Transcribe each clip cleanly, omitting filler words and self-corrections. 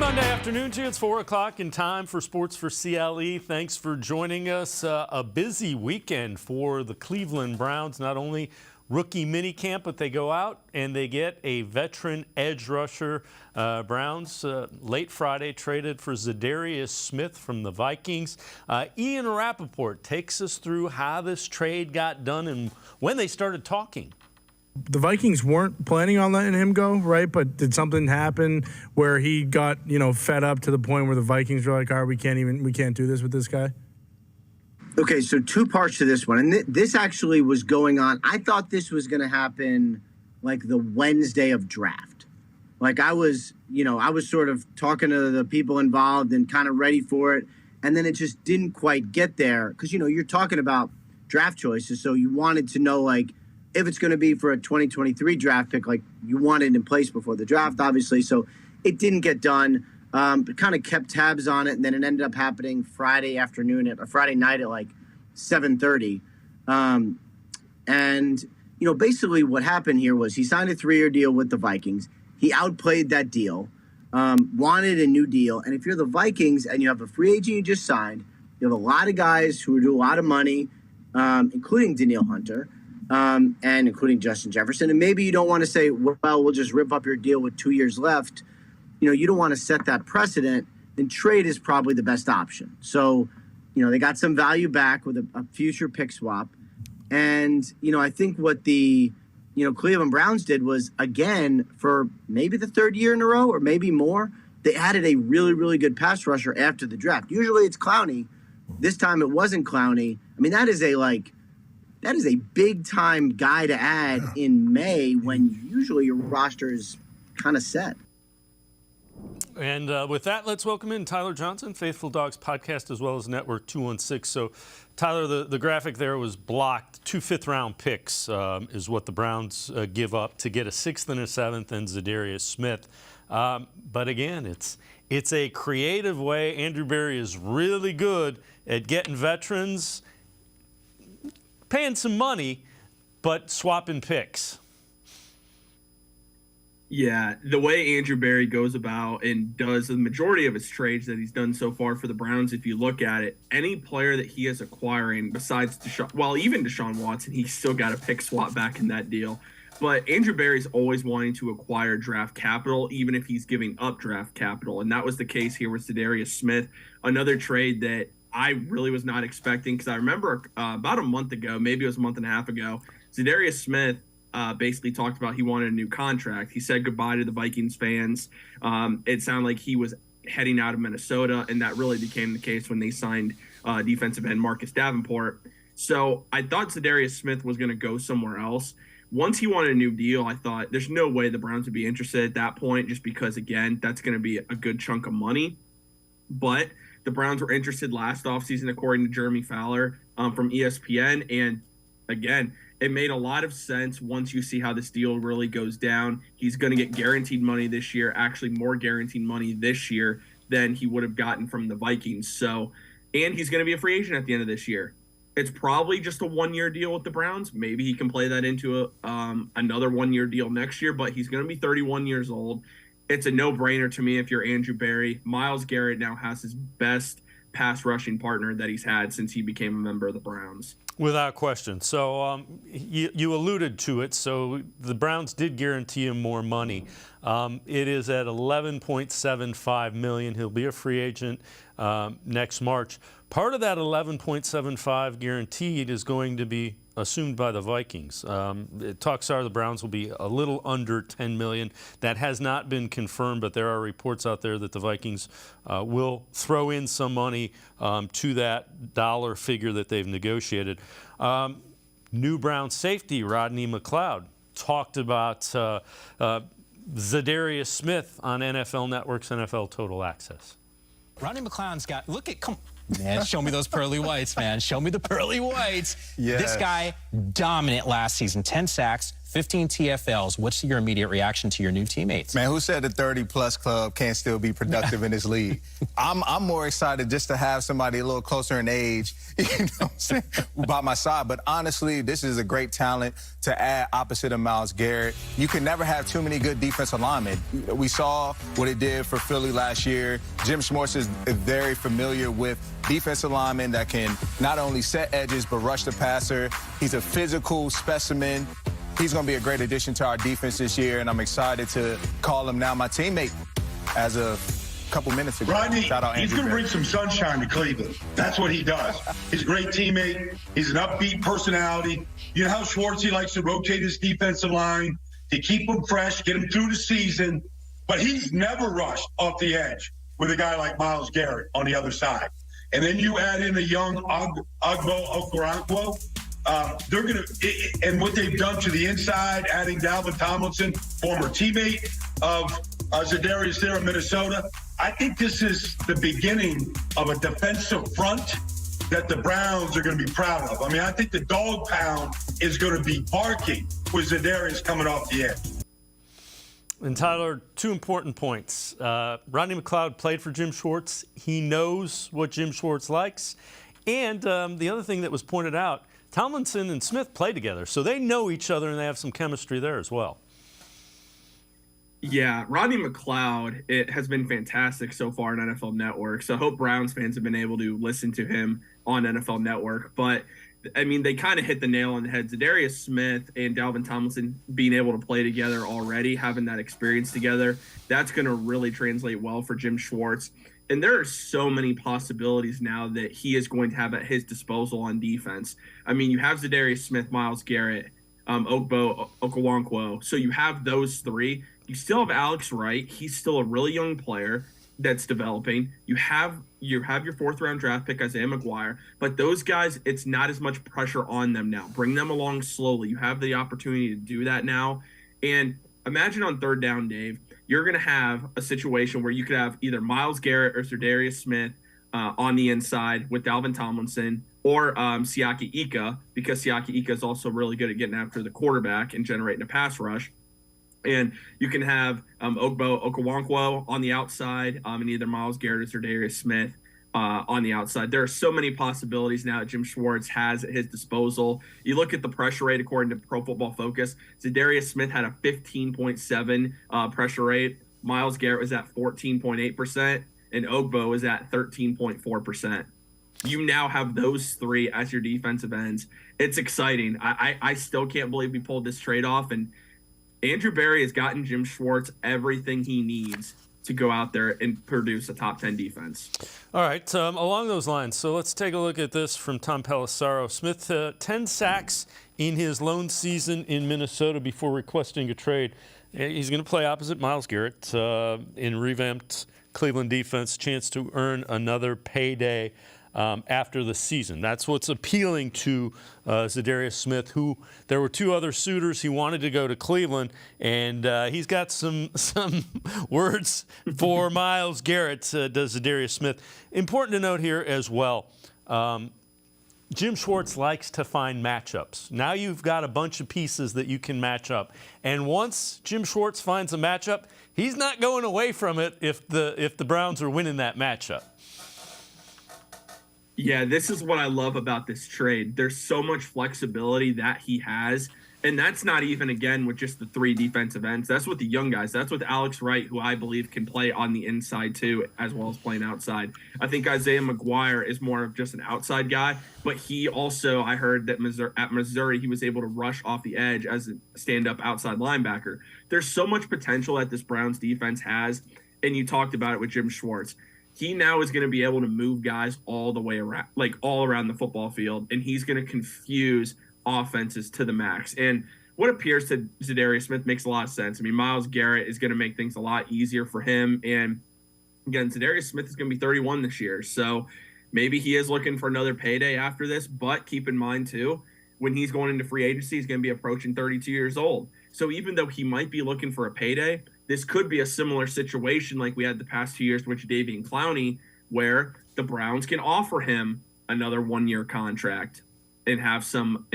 Monday afternoon to you. It's 4 o'clock in time for Sports4CLE. Thanks for joining us. A busy weekend for the Cleveland Browns. Not only rookie minicamp, but they go out and they get a veteran edge rusher. Browns late Friday traded for Za'Darius Smith from the Vikings. Ian Rappaport takes us through how this trade got done and when they started talking. The Vikings weren't planning on letting him go, right? But did something happen where he got, fed up to the point where the Vikings were like, all right, we can't do this with this guy? Okay, so two parts to this one. And this actually was going on. I thought this was going to happen like the Wednesday of draft. Like I was sort of talking to the people involved and kind of ready for it. And then it just didn't quite get there because, you're talking about draft choices. So you wanted to know, like, if it's going to be for a 2023 draft pick, like you want it in place before the draft, obviously. So it didn't get done. But kind of kept tabs on it, and then it ended up happening Friday night at like 7:30. And basically what happened here was he signed a 3-year deal with the Vikings. He outplayed that deal, wanted a new deal. And if you're the Vikings and you have a free agent you just signed, you have a lot of guys who do a lot of money, including Danielle Hunter. And including Justin Jefferson. And maybe you don't want to say, well, we'll just rip up your deal with 2 years left. You don't want to set that precedent. Then trade is probably the best option. So, they got some value back with a future pick swap. And, I think what the, Cleveland Browns did was, again, for maybe the third year in a row or maybe more, they added a really, really good pass rusher after the draft. Usually it's Clowney. This time it wasn't Clowney. I mean, that is a big-time guy to add in May when usually your roster is kind of set. And with that, let's welcome in Tyler Johnson, Faithful Dawgs podcast, as well as Network 216. So, Tyler, the graphic there was blocked. 2 fifth-round picks is what the Browns give up to get a 6th and a 7th and Za'Darius Smith. But again, it's a creative way. Andrew Berry is really good at getting veterans, paying some money, but swapping picks. Yeah, the way Andrew Berry goes about and does the majority of his trades that he's done so far for the Browns, if you look at it, any player that he is acquiring besides even Deshaun Watson, he's still got a pick swap back in that deal. But Andrew Berry's always wanting to acquire draft capital, even if he's giving up draft capital. And that was the case here with Za'Darius Smith, another trade that I really was not expecting because I remember about a month ago, maybe it was a month and a half ago, Za'Darius Smith basically talked about he wanted a new contract. He said goodbye to the Vikings fans. It sounded like he was heading out of Minnesota, and that really became the case when they signed defensive end Marcus Davenport. So I thought Za'Darius Smith was going to go somewhere else. Once he wanted a new deal, I thought there's no way the Browns would be interested at that point just because, again, that's going to be a good chunk of money. But the Browns were interested last offseason, according to Jeremy Fowler from ESPN. And, again, it made a lot of sense once you see how this deal really goes down. He's going to get guaranteed money this year, actually more guaranteed money this year than he would have gotten from the Vikings. So, and he's going to be a free agent at the end of this year. It's probably just a 1-year deal with the Browns. Maybe he can play that into another 1-year deal next year, but he's going to be 31 years old. It's a no-brainer to me if you're Andrew Berry. Myles Garrett now has his best pass rushing partner that he's had since he became a member of the Browns. Without question. So you alluded to it. So the Browns did guarantee him more money. It is at $11.75 million. He'll be a free agent next March. Part of that $11.75 guaranteed is going to be assumed by the Vikings. Talks are the Browns will be a little under $10 million. That has not been confirmed, but there are reports out there that the Vikings will throw in some money to that dollar figure that they've negotiated. New Brown safety Rodney McLeod talked about Za'Darius Smith on NFL Network's NFL Total Access. Rodney McLeod's got, come man, show me those pearly whites, man. Show me the pearly whites. Yes. This guy, dominant last season. 10 sacks, 15 TFLs. What's your immediate reaction to your new teammates? Man, who said the 30-plus club can't still be productive in this league? I'm more excited just to have somebody a little closer in age, you know what I'm saying, by my side. But honestly, this is a great talent to add opposite of Myles Garrett. You can never have too many good defensive linemen. We saw what it did for Philly last year. Jim Schwartz is very familiar with defensive linemen that can not only set edges but rush the passer. He's a physical specimen. He's going to be a great addition to our defense this year, and I'm excited to call him now my teammate as a couple minutes ago. Rodney, Shout out he's Andrew going to Berry. bring some sunshine to Cleveland. That's what he does. He's a great teammate. He's an upbeat personality. You know how Schwartz, he likes to rotate his defensive line to keep him fresh, get him through the season, but he's never rushed off the edge with a guy like Myles Garrett on the other side. And then you add in a young Ogbo Okoronkwo. They're going to, and what they've done to the inside, adding Dalvin Tomlinson, former teammate of Za'Darius there in Minnesota. I think this is the beginning of a defensive front that the Browns are going to be proud of. I mean, I think the dog pound is going to be barking with Za'Darius coming off the edge. And Tyler, two important points. Rodney McLeod played for Jim Schwartz. He knows what Jim Schwartz likes. And the other thing that was pointed out, Tomlinson and Smith play together, so they know each other and they have some chemistry there as well. Yeah, Rodney McLeod, it has been fantastic so far on NFL Network. So I hope Browns fans have been able to listen to him on NFL Network. But, I mean, they kind of hit the nail on the head. Za'Darius Smith and Dalvin Tomlinson being able to play together already, having that experience together, that's going to really translate well for Jim Schwartz. And there are so many possibilities now that he is going to have at his disposal on defense. I mean, you have Za'Darius Smith, Myles Garrett, Ogbo Okoronkwo. So you have those three. You still have Alex Wright. He's still a really young player that's developing. You have your fourth-round draft pick, Isaiah McGuire. But those guys, it's not as much pressure on them now. Bring them along slowly. You have the opportunity to do that now. And imagine on third down, Dave, you're going to have a situation where you could have either Myles Garrett or Za'Darius Smith on the inside with Dalvin Tomlinson or Siaki Ika, because Siaki Ika is also really good at getting after the quarterback and generating a pass rush. And you can have Ogbo Okoronkwo on the outside and either Myles Garrett or Za'Darius Smith on the outside. There are so many possibilities now that Jim Schwartz has at his disposal. You look at the pressure rate according to Pro Football Focus. Za'Darius Smith had a 15.7 pressure rate. Myles Garrett was at 14.8%, and Ogbo was at 13.4%. You now have those three as your defensive ends. It's exciting. I still can't believe we pulled this trade off, and Andrew Berry has gotten Jim Schwartz everything he needs to go out there and produce a top 10 defense. All right, along those lines, so let's take a look at this from Tom Pelissaro. Smith, 10 sacks in his lone season in Minnesota before requesting a trade. He's going to play opposite Myles Garrett in revamped Cleveland defense, chance to earn another payday after the season. That's what's appealing to Za'Darius Smith, who there were two other suitors. He wanted to go to Cleveland, and he's got some words for Myles Garrett, does Za'Darius Smith. Important to note here as well, Jim Schwartz likes to find matchups. Now you've got a bunch of pieces that you can match up. And once Jim Schwartz finds a matchup, he's not going away from it if the Browns are winning that matchup. Yeah, this is what I love about this trade. There's so much flexibility that he has. And that's not even, again, with just the three defensive ends. That's with the young guys. That's with Alex Wright, who I believe can play on the inside too, as well as playing outside. I think Isaiah McGuire is more of just an outside guy. But he also, I heard that at Missouri, he was able to rush off the edge as a stand-up outside linebacker. There's so much potential that this Browns defense has. And you talked about it with Jim Schwartz. He now is going to be able to move guys all the way around, like all around the football field, and he's going to confuse offenses to the max. And what appears to Za'Darius Smith makes a lot of sense. I mean, Myles Garrett is going to make things a lot easier for him. And again, Za'Darius Smith is going to be 31 this year. So maybe he is looking for another payday after this, but keep in mind too, when he's going into free agency, he's going to be approaching 32 years old. So even though he might be looking for a payday, this could be a similar situation like we had the past 2 years with Jadeveon Clowney, where the Browns can offer him another one-year contract and have some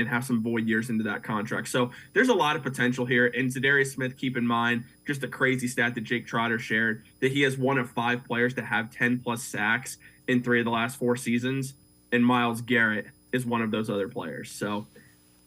void years into that contract. So there's a lot of potential here. And Za'Darius Smith, keep in mind, just a crazy stat that Jake Trotter shared, that he has one of 5 players to have 10+ sacks in 3 of the last 4 seasons. And Myles Garrett is one of those other players. So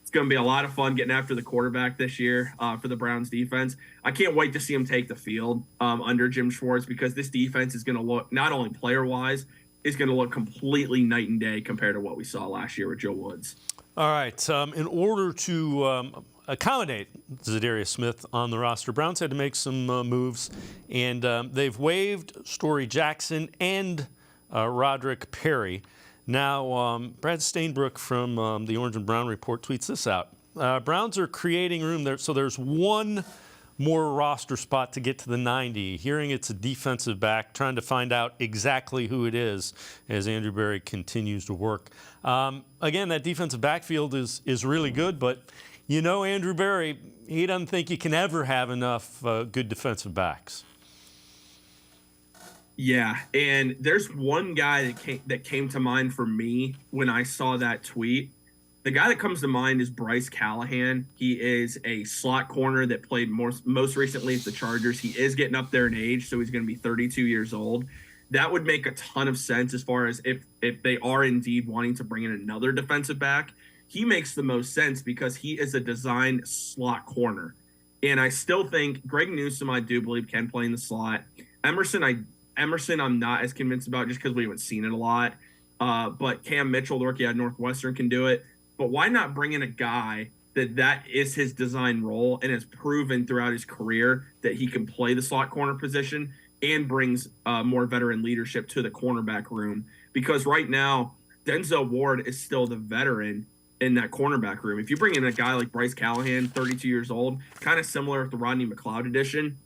it's going to be a lot of fun getting after the quarterback this year for the Browns defense. I can't wait to see him take the field under Jim Schwartz, because this defense is going to look, not only player-wise, is going to look completely night and day compared to what we saw last year with Joe Woods. All right. In order to accommodate Za'Darius Smith on the roster, Browns had to make some moves, and they've waived Story Jackson and Roderick Perry. Now, Brad Stainbrook from the Orange and Brown Report tweets this out. Browns are creating room there, so there's one more roster spot to get to the 90. Hearing it's a defensive back, trying to find out exactly who it is as Andrew Berry continues to work. Again, that defensive backfield is really good, but you know Andrew Berry, he doesn't think you can ever have enough good defensive backs. Yeah, and there's one guy that came to mind for me when I saw that tweet. The guy that comes to mind is Bryce Callahan. He is a slot corner that played most recently at the Chargers. He is getting up there in age, so he's going to be 32 years old. That would make a ton of sense as far as if they are indeed wanting to bring in another defensive back. He makes the most sense because he is a designed slot corner. And I still think Greg Newsome, I do believe, can play in the slot. Emerson, I'm not as convinced about just because we haven't seen it a lot. But Cam Mitchell, the rookie out of Northwestern, can do it. But why not bring in a guy that is his design role and has proven throughout his career that he can play the slot corner position and brings more veteran leadership to the cornerback room? Because right now, Denzel Ward is still the veteran in that cornerback room. If you bring in a guy like Bryce Callahan, 32 years old, kind of similar to the Rodney McLeod edition,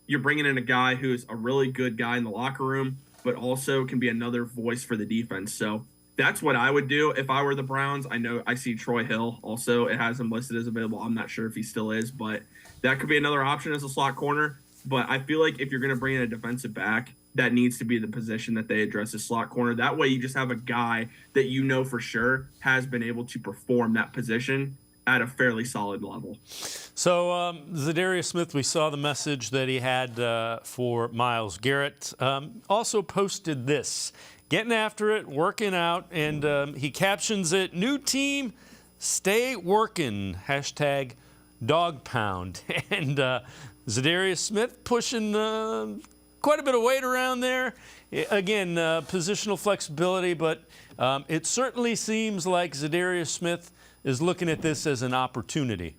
you're bringing in a guy who's a really good guy in the locker room, but also can be another voice for the defense. So that's what I would do if I were the Browns. I know I see Troy Hill also. It has him listed as available. I'm not sure if he still is, but that could be another option as a slot corner. But I feel like if you're going to bring in a defensive back, that needs to be the position that they address as slot corner. That way you just have a guy that you know for sure has been able to perform that position at a fairly solid level. So Za'Darius Smith, we saw the message that he had for Myles Garrett. Also posted this, getting after it, working out, and he captions it, new team, stay working, hashtag dog pound. And Za'Darius Smith pushing quite a bit of weight around there. Again, positional flexibility, but it certainly seems like Za'Darius Smith is looking at this as an opportunity.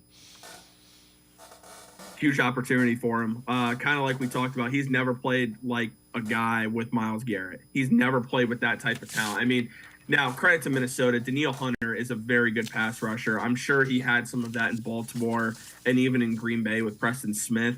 Huge opportunity for him. Kind of like we talked about, he's never played like a guy with Myles Garrett. He's never played with that type of talent. I mean, now credit to Minnesota. Danielle Hunter is a very good pass rusher. I'm sure he had some of that in Baltimore and even in Green Bay with Preston Smith.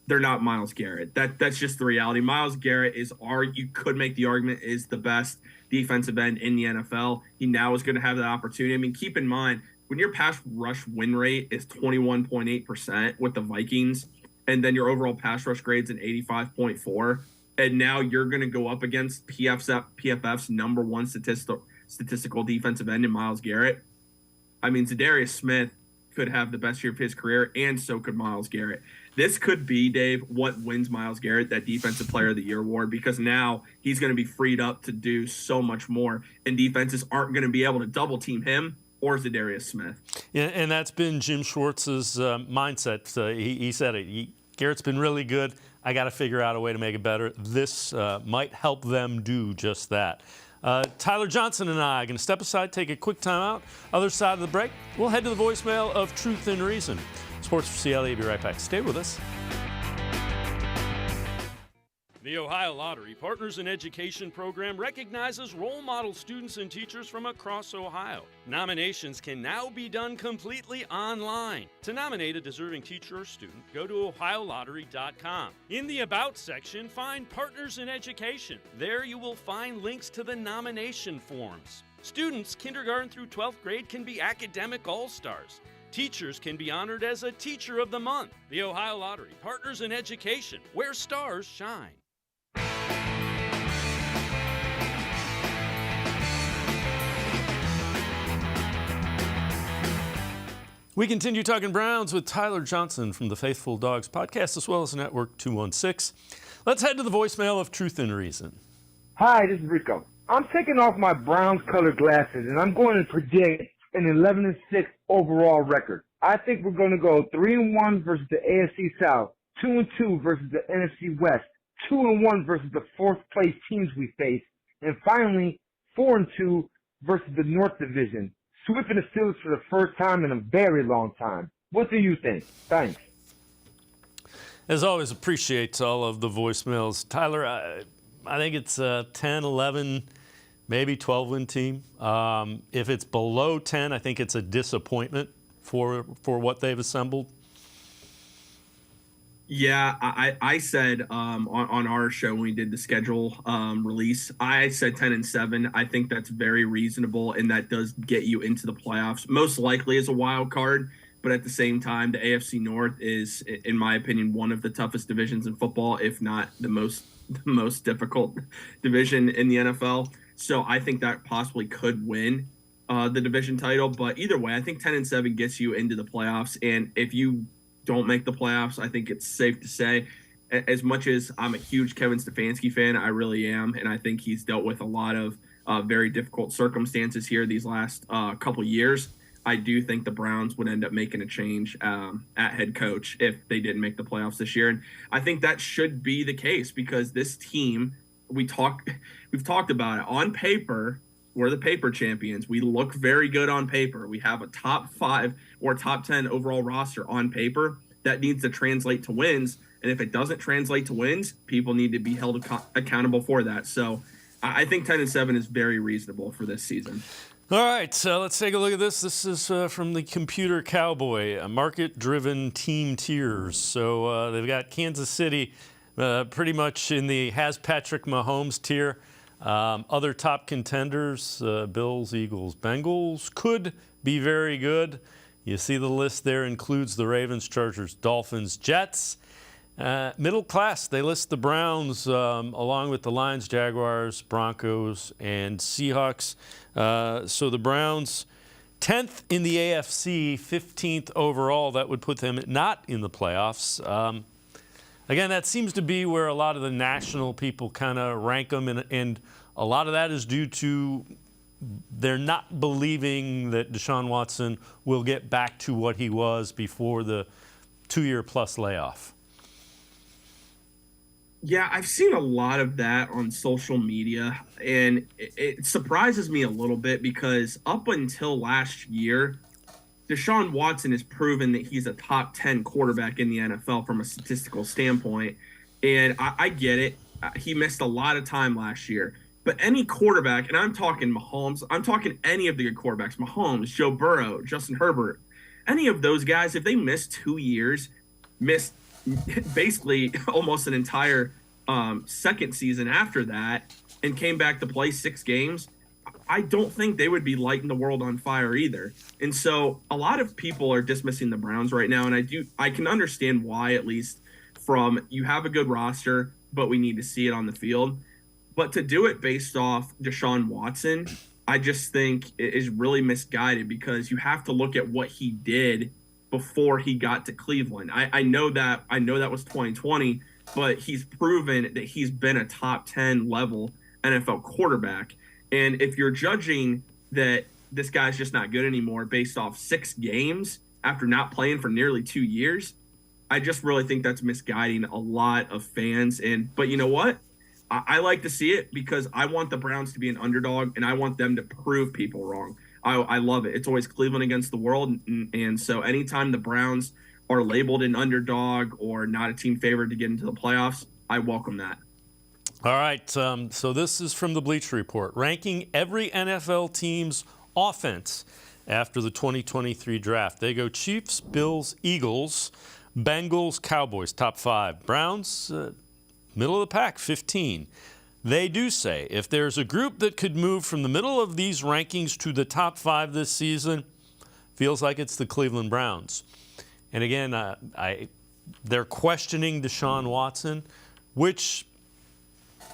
They're not Myles Garrett. That's just the reality. Myles Garrett you could make the argument, is the best defensive end in the NFL. He now is going to have that opportunity. I mean, keep in mind, when your pass rush win rate is 21.8% with the Vikings, and then your overall pass rush grade's an 85.4, and now you're going to go up against PFF's number one statistical defensive end in Myles Garrett. I mean, Za'Darius Smith could have the best year of his career, and so could Myles Garrett. This could be, Dave, what wins Myles Garrett that Defensive Player of the Year award, because now he's going to be freed up to do so much more, and defenses aren't going to be able to double team him or Za'Darius Smith. Yeah, and that's been Jim Schwartz's mindset. He said it. Garrett's been really good. I got to figure out a way to make it better. This might help them do just that. Tyler Johnson and I are going to step aside, take a quick time out. Other side of the break, we'll head to the voicemail of Truth and Reason. Sports4CLE, be right back. Stay with us. The Ohio Lottery Partners in Education program recognizes role model students and teachers from across Ohio. Nominations can now be done completely online. To nominate a deserving teacher or student, go to ohiolottery.com. In the About section, find Partners in Education. There you will find links to the nomination forms. Students, kindergarten through 12th grade, can be academic all-stars. Teachers can be honored as a Teacher of the Month. The Ohio Lottery Partners in Education, where stars shine. We continue talking Browns with Tyler Johnson from the Faithful Dawgs podcast, as well as Network 216. Let's head to the voicemail of Truth and Reason. Hi, this is Rico. I'm taking off my Browns-colored glasses, and I'm going to predict an 11-6 overall record. I think we're going to go 3-1 versus the AFC South, 2-2 versus the NFC West, 2-1 versus the fourth-place teams we face, and finally 4-2 versus the North Division, sweeping the Steelers for the first time in a very long time. What do you think? Thanks. As always, appreciate all of the voicemails. Tyler, I think it's a 10, 11, maybe 12-win team. If it's below 10, I think it's a disappointment for what they've assembled. Yeah, I said on our show when we did the schedule release, I said 10-7. I think that's very reasonable, and that does get you into the playoffs. Most likely as a wild card, but at the same time, the AFC North is, in my opinion, one of the toughest divisions in football, if not the most difficult division in the NFL. So I think that possibly could win the division title. But either way, I think 10-7 gets you into the playoffs, and if you don't make the playoffs, I think it's safe to say, as much as I'm a huge Kevin Stefanski fan, I really am, and I think he's dealt with a lot of very difficult circumstances here these last couple years. I do think the Browns would end up making a change at head coach if they didn't make the playoffs this year, and I think that should be the case because this team, we've talked about it on paper. We're the paper champions. We look very good on paper. We have a top 5 or top 10 overall roster on paper. That needs to translate to wins. And if it doesn't translate to wins, people need to be held accountable for that. So I think 10-7 is very reasonable for this season. All right, so let's take a look at this. This is from the Computer Cowboy, market-driven team tiers. So they've got Kansas City pretty much in the has Patrick Mahomes tier. Other top contenders, Bills, Eagles, Bengals, could be very good. You see the list there includes the Ravens, Chargers, Dolphins, Jets. Middle class, they list the Browns along with the Lions, Jaguars, Broncos, and Seahawks. So the Browns, 10th in the AFC, 15th overall. That would put them not in the playoffs. Again, that seems to be where a lot of the national people kind of rank them, and a lot of that is due to they're not believing that Deshaun Watson will get back to what he was before the 2-year-plus layoff. Yeah, I've seen a lot of that on social media, and it surprises me a little bit because up until last year, Deshaun Watson has proven that he's a top 10 quarterback in the NFL from a statistical standpoint. And I get it. He missed a lot of time last year. But any quarterback, and I'm talking Mahomes, I'm talking any of the good quarterbacks, Mahomes, Joe Burrow, Justin Herbert, any of those guys, if they miss 2 years, missed basically almost an entire second season after that, and came back to play 6 games, I don't think they would be lighting the world on fire either. And so a lot of people are dismissing the Browns right now, and I can understand why, at least from you have a good roster, but we need to see it on the field. But to do it based off Deshaun Watson, I just think it is really misguided because you have to look at what he did before he got to Cleveland. I know that was 2020, but he's proven that he's been a top 10 level NFL quarterback. And if you're judging that this guy's just not good anymore based off 6 games after not playing for nearly 2 years, I just really think that's misguiding a lot of fans. But you know what? I like to see it because I want the Browns to be an underdog, and I want them to prove people wrong. I love it. It's always Cleveland against the world. And so anytime the Browns are labeled an underdog or not a team favored to get into the playoffs, I welcome that. All right, so this is from the Bleacher Report, ranking every NFL team's offense after the 2023 draft. They go Chiefs, Bills, Eagles, Bengals, Cowboys, top 5. Browns, middle of the pack, 15. They do say if there's a group that could move from the middle of these rankings to the top 5 this season, feels like it's the Cleveland Browns. And again, they're questioning Deshaun Watson, which,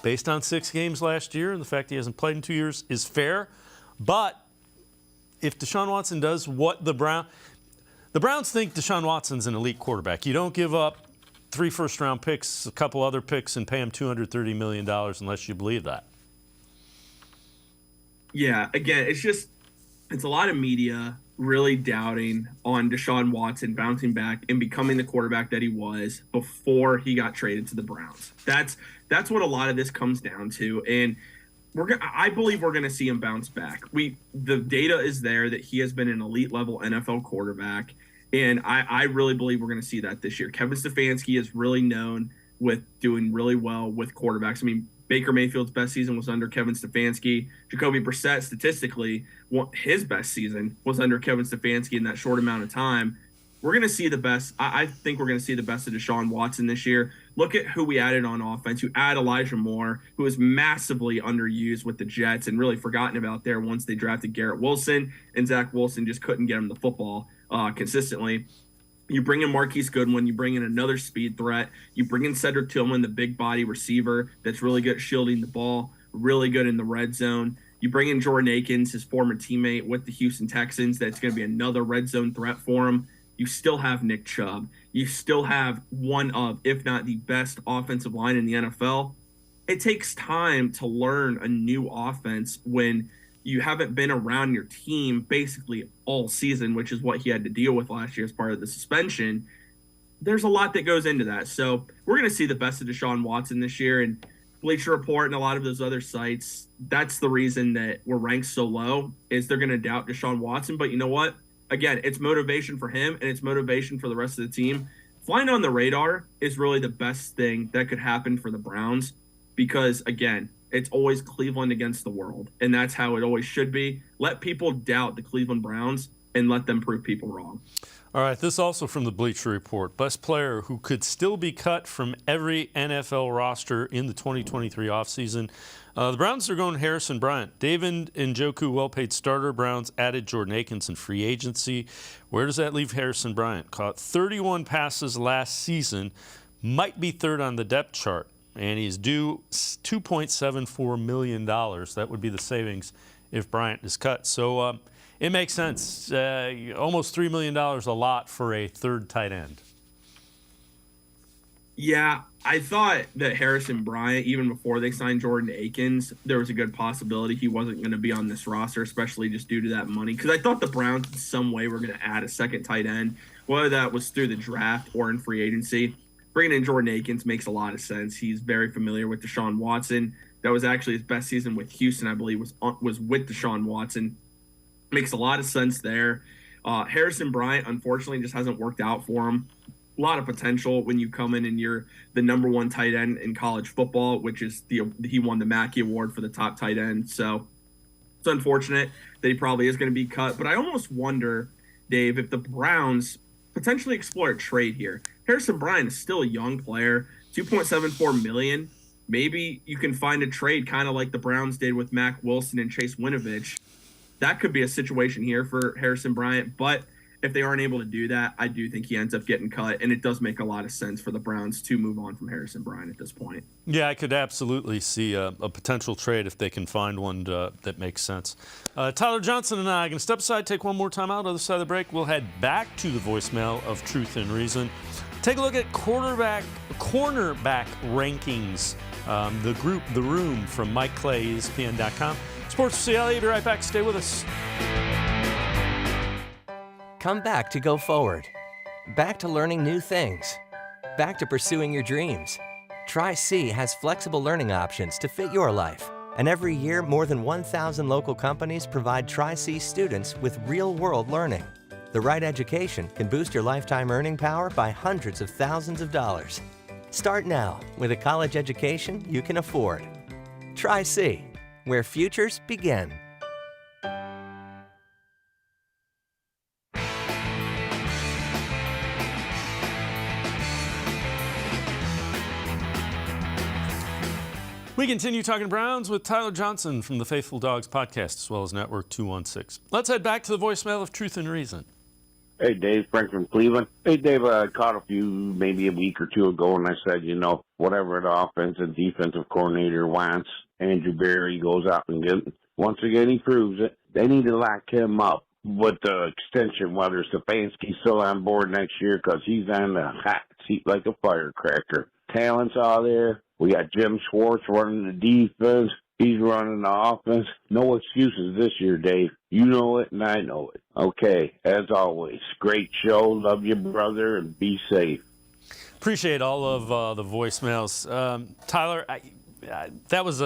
based on 6 games last year and the fact he hasn't played in 2 years, is fair. But if Deshaun Watson does what the The Browns think Deshaun Watson's an elite quarterback. You don't give up 3 first-round picks, a couple other picks, and pay him $230 million unless you believe that. Yeah, again, it's a lot of media really doubting on Deshaun Watson bouncing back and becoming the quarterback that he was before he got traded to the Browns. That's what a lot of this comes down to, and I believe we're going to see him bounce back. The data is there that he has been an elite level NFL quarterback, and I really believe we're going to see that this year. Kevin Stefanski is really known with doing really well with quarterbacks. I mean, Baker Mayfield's best season was under Kevin Stefanski. Jacoby Brissett, statistically, his best season was under Kevin Stefanski in that short amount of time. We're going to see the best. I think we're going to see the best of Deshaun Watson this year. Look at who we added on offense. You add Elijah Moore, who was massively underused with the Jets and really forgotten about there once they drafted Garrett Wilson, and Zach Wilson just couldn't get him the football consistently. You bring in Marquise Goodwin. You bring in another speed threat. You bring in Cedric Tillman, the big body receiver that's really good at shielding the ball, really good in the red zone. You bring in Jordan Akins, his former teammate with the Houston Texans. That's going to be another red zone threat for him. You still have Nick Chubb. You still have one of, if not the best offensive line in the NFL. It takes time to learn a new offense when you haven't been around your team basically all season, which is what he had to deal with last year as part of the suspension. There's a lot that goes into that. So we're going to see the best of Deshaun Watson this year. And Bleacher Report and a lot of those other sites, that's the reason that we're ranked so low, is they're going to doubt Deshaun Watson. But you know what? Again, it's motivation for him and it's motivation for the rest of the team. Flying on the radar is really the best thing that could happen for the Browns because, again, it's always Cleveland against the world, and that's how it always should be. Let people doubt the Cleveland Browns and let them prove people wrong. All right, this also from the Bleacher Report. Best player who could still be cut from every NFL roster in the 2023 offseason. The Browns are going Harrison Bryant. David Njoku, well-paid starter. Browns added Jordan Akins in free agency. Where does that leave Harrison Bryant? Caught 31 passes last season. Might be third on the depth chart. And he's due $2.74 million. That would be the savings if Bryant is cut. So it makes sense. Almost $3 million a lot for a third tight end. Yeah, I thought that Harrison Bryant, even before they signed Jordan Akins, there was a good possibility he wasn't going to be on this roster, especially just due to that money. Because I thought the Browns in some way were going to add a second tight end, whether that was through the draft or in free agency. Bringing in Jordan Akins makes a lot of sense. He's very familiar with Deshaun Watson. That was actually his best season with Houston, I believe, was with Deshaun Watson. Makes a lot of sense there. Harrison Bryant, unfortunately, just hasn't worked out for him. A lot of potential when you come in and you're the number one tight end in college football, which is he won the Mackey Award for the top tight end. So it's unfortunate that he probably is going to be cut. But I almost wonder, Dave, if the Browns potentially explore a trade here. Harrison Bryant is still a young player, $2.74 million. Maybe you can find a trade kind of like the Browns did with Mack Wilson and Chase Winovich. That could be a situation here for Harrison Bryant, but if they aren't able to do that, I do think he ends up getting cut, and it does make a lot of sense for the Browns to move on from Harrison Bryant at this point. Yeah, I could absolutely see a potential trade if they can find one that makes sense. Tyler Johnson and I are going to step aside, take one more time out. Other side of the break, we'll head back to the voicemail of Truth and Reason. Take a look at cornerback rankings. The Room from Mike Clay, ESPN.com. Sports4CLE, be right back. Stay with us. Come back to go forward. Back to learning new things. Back to pursuing your dreams. Tri-C has flexible learning options to fit your life. And every year, more than 1,000 local companies provide Tri-C students with real-world learning. The right education can boost your lifetime earning power by hundreds of thousands of dollars. Start now with a college education you can afford. Tri-C, where futures begin. We continue talking Browns with Tyler Johnson from the Faithful Dawgs podcast, as well as Network 216. Let's head back to the voicemail of Truth and Reason. Hey, Dave, Frank from Cleveland. Hey, Dave, I caught maybe a week or two ago, and I said, whatever the offensive defensive coordinator wants, Andrew Berry goes out and gets it. Once again, he proves it. They need to lock him up with the extension, whether Stefanski's still on board next year, because he's on the hot seat like a firecracker. Talent's out there. We got Jim Schwartz running the defense. He's running the offense. No excuses this year, Dave. You know it, and I know it. Okay, as always, great show. Love you, brother, and be safe. Appreciate all of the voicemails. Tyler, that was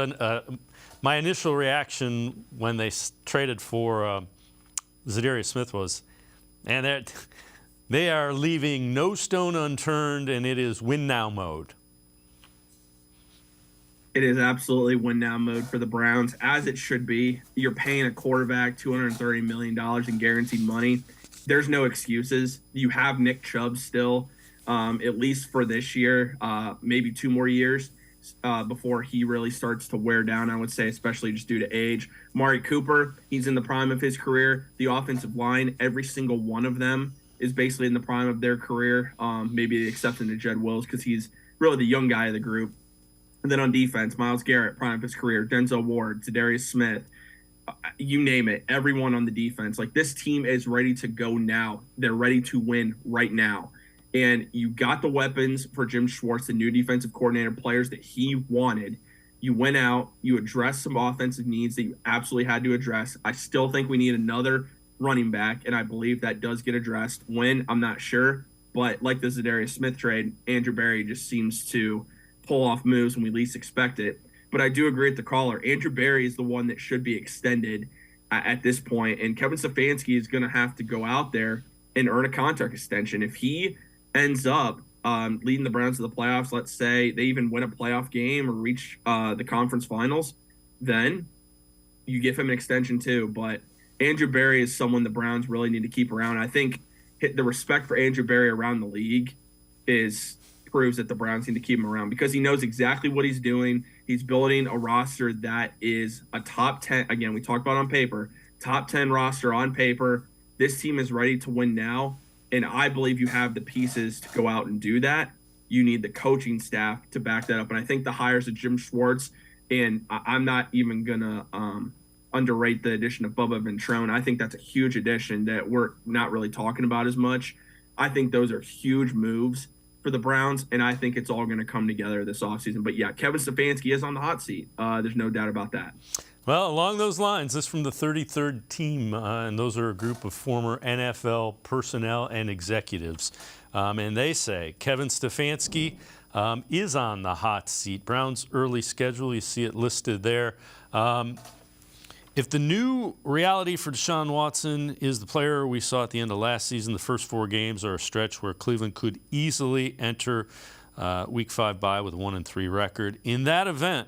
my initial reaction when they traded for Za'Darius Smith was, and they are leaving no stone unturned, and it is win now mode. It is absolutely win now mode for the Browns, as it should be. You're paying a quarterback $230 million in guaranteed money. There's no excuses. You have Nick Chubb still, at least for this year, maybe 2 more years before he really starts to wear down, I would say, especially just due to age. Amari Cooper, he's in the prime of his career. The offensive line, every single one of them is basically in the prime of their career, maybe the exception to Jed Wills because he's really the young guy of the group. And then on defense, Myles Garrett, prime of his career, Denzel Ward, Za'Darius Smith, you name it, everyone on the defense. Like, this team is ready to go now. They're ready to win right now. And you got the weapons for Jim Schwartz, the new defensive coordinator, players that he wanted. You went out, you addressed some offensive needs that you absolutely had to address. I still think we need another running back, and I believe that does get addressed. When, I'm not sure. But like the Za'Darius Smith trade, Andrew Berry just seems to pull off moves when we least expect it. But I do agree with the caller. Andrew Berry is the one that should be extended at this point, and Kevin Stefanski is going to have to go out there and earn a contract extension. If he ends up leading the Browns to the playoffs, let's say they even win a playoff game or reach the conference finals, then you give him an extension too. But Andrew Berry is someone the Browns really need to keep around. I think the respect for Andrew Berry around the league proves that the Browns need to keep him around because he knows exactly what he's doing. He's building a roster that is a top 10. Again, we talked about on paper, top 10 roster on paper. This team is ready to win now, and I believe you have the pieces to go out and do that. You need the coaching staff to back that up, and I think the hires of Jim Schwartz, and I'm not even going to underrate the addition of Bubba Ventrone. I think that's a huge addition that we're not really talking about as much. I think those are huge moves for the Browns, and I think it's all going to come together this offseason. But yeah, Kevin Stefanski is on the hot seat. There's no doubt about that. Well, along those lines, this from the 33rd team, and those are a group of former NFL personnel and executives. And they say Kevin Stefanski is on the hot seat. Browns' early schedule, you see it listed there. If the new reality for Deshaun Watson is the player we saw at the end of last season, the first 4 games are a stretch where Cleveland could easily enter Week 5 bye with a 1-3 record. In that event,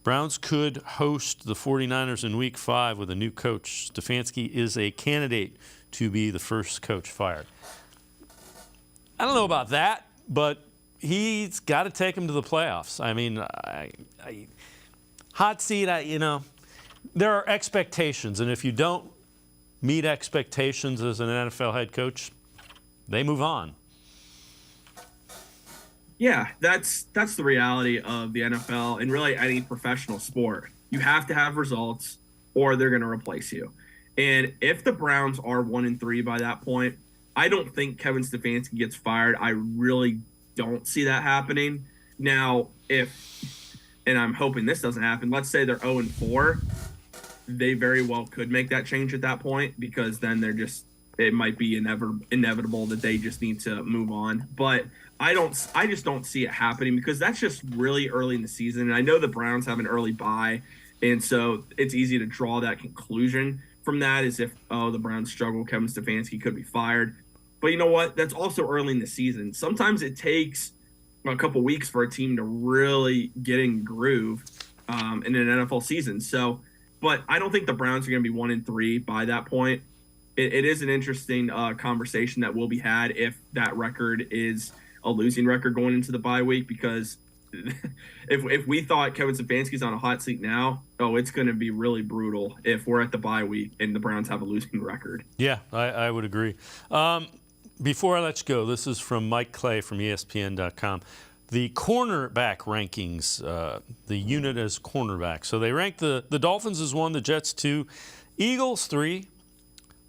Browns could host the 49ers in Week 5 with a new coach. Stefanski is a candidate to be the first coach fired. I don't know about that, but he's got to take him to the playoffs. I mean, hot seat, there are expectations, and if you don't meet expectations as an NFL head coach, they move on. Yeah, that's the reality of the NFL and really any professional sport. You have to have results or they're going to replace you. And if the Browns are 1-3 by that point, I don't think Kevin Stefanski gets fired. I really don't see that happening. Now, and I'm hoping this doesn't happen, let's say they're 0-4, they very well could make that change at that point because then it might be inevitable that they just need to move on. But I just don't see it happening because that's just really early in the season. And I know the Browns have an early bye, and so it's easy to draw that conclusion from that as if, the Browns struggle, Kevin Stefanski could be fired. But you know what? That's also early in the season. Sometimes it takes a couple weeks for a team to really get in groove in an NFL season. But I don't think the Browns are going to be 1-3 by that point. It is an interesting conversation that will be had if that record is a losing record going into the bye week, because if we thought Kevin Stefanski's on a hot seat now, it's going to be really brutal if we're at the bye week and the Browns have a losing record. Yeah, I would agree. Before I let you go, this is from Mike Clay from ESPN.com. The cornerback rankings, the unit as cornerback. So they rank the Dolphins as 1, the Jets 2, Eagles 3,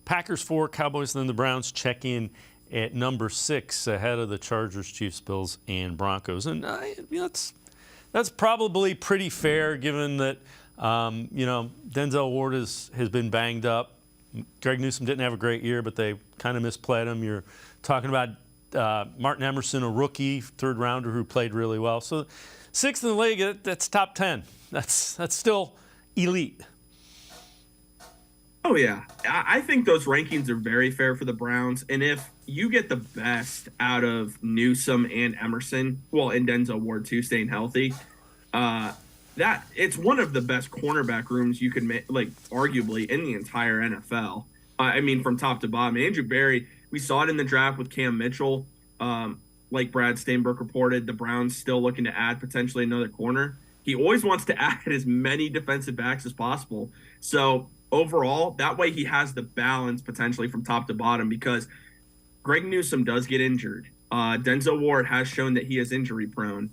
Packers 4, Cowboys, and then the Browns check in at number 6 ahead of the Chargers, Chiefs, Bills, and Broncos. And that's probably pretty fair given that, Denzel Ward has been banged up. Greg Newsome didn't have a great year, but they kind of misplayed him. You're talking about Martin Emerson, a rookie, third rounder who played really well. So 6th in the league, that's top 10. That's still elite. Oh, yeah. I think those rankings are very fair for the Browns. And if you get the best out of Newsome and Emerson, and Denzel Ward too, staying healthy, that it's one of the best cornerback rooms you can make, arguably in the entire NFL. From top to bottom. Andrew Berry, we saw it in the draft with Cam Mitchell. Like Brad Steinberg reported, the Browns still looking to add potentially another corner. He always wants to add as many defensive backs as possible. So overall, that way he has the balance potentially from top to bottom, because Greg Newsome does get injured. Denzel Ward has shown that he is injury prone.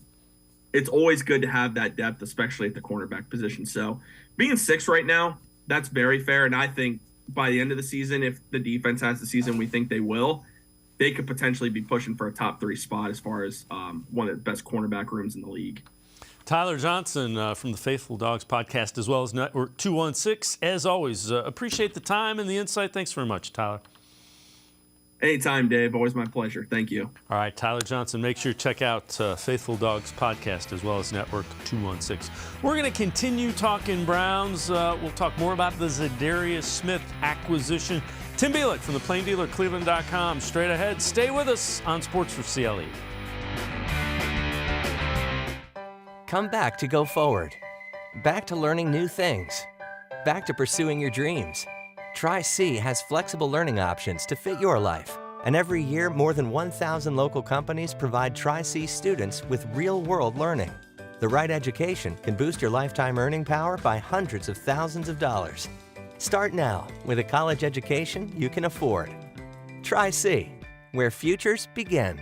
It's always good to have that depth, especially at the cornerback position. So being 6 right now, that's very fair. And I think by the end of the season, if the defense has the season we think they will, they could potentially be pushing for a top 3 spot as far as one of the best cornerback rooms in the league. Tyler Johnson from the Faithful Dawgs podcast, as well as Network 216. As always, appreciate the time and the insight. Thanks very much, Tyler. Anytime, Dave. Always my pleasure. Thank you. All right, Tyler Johnson. Make sure you check out Faithful Dawgs podcast as well as Network 216. We're going to continue talking Browns. We'll talk more about the Za'Darius Smith acquisition. Tim Bielik from the Plain Dealer, cleveland.com. Straight ahead. Stay with us on Sports4CLE. Come back to go forward. Back to learning new things. Back to pursuing your dreams. Tri-C has flexible learning options to fit your life. And every year, more than 1,000 local companies provide Tri-C students with real-world learning. The right education can boost your lifetime earning power by hundreds of thousands of dollars. Start now with a college education you can afford. Tri-C, where futures begin.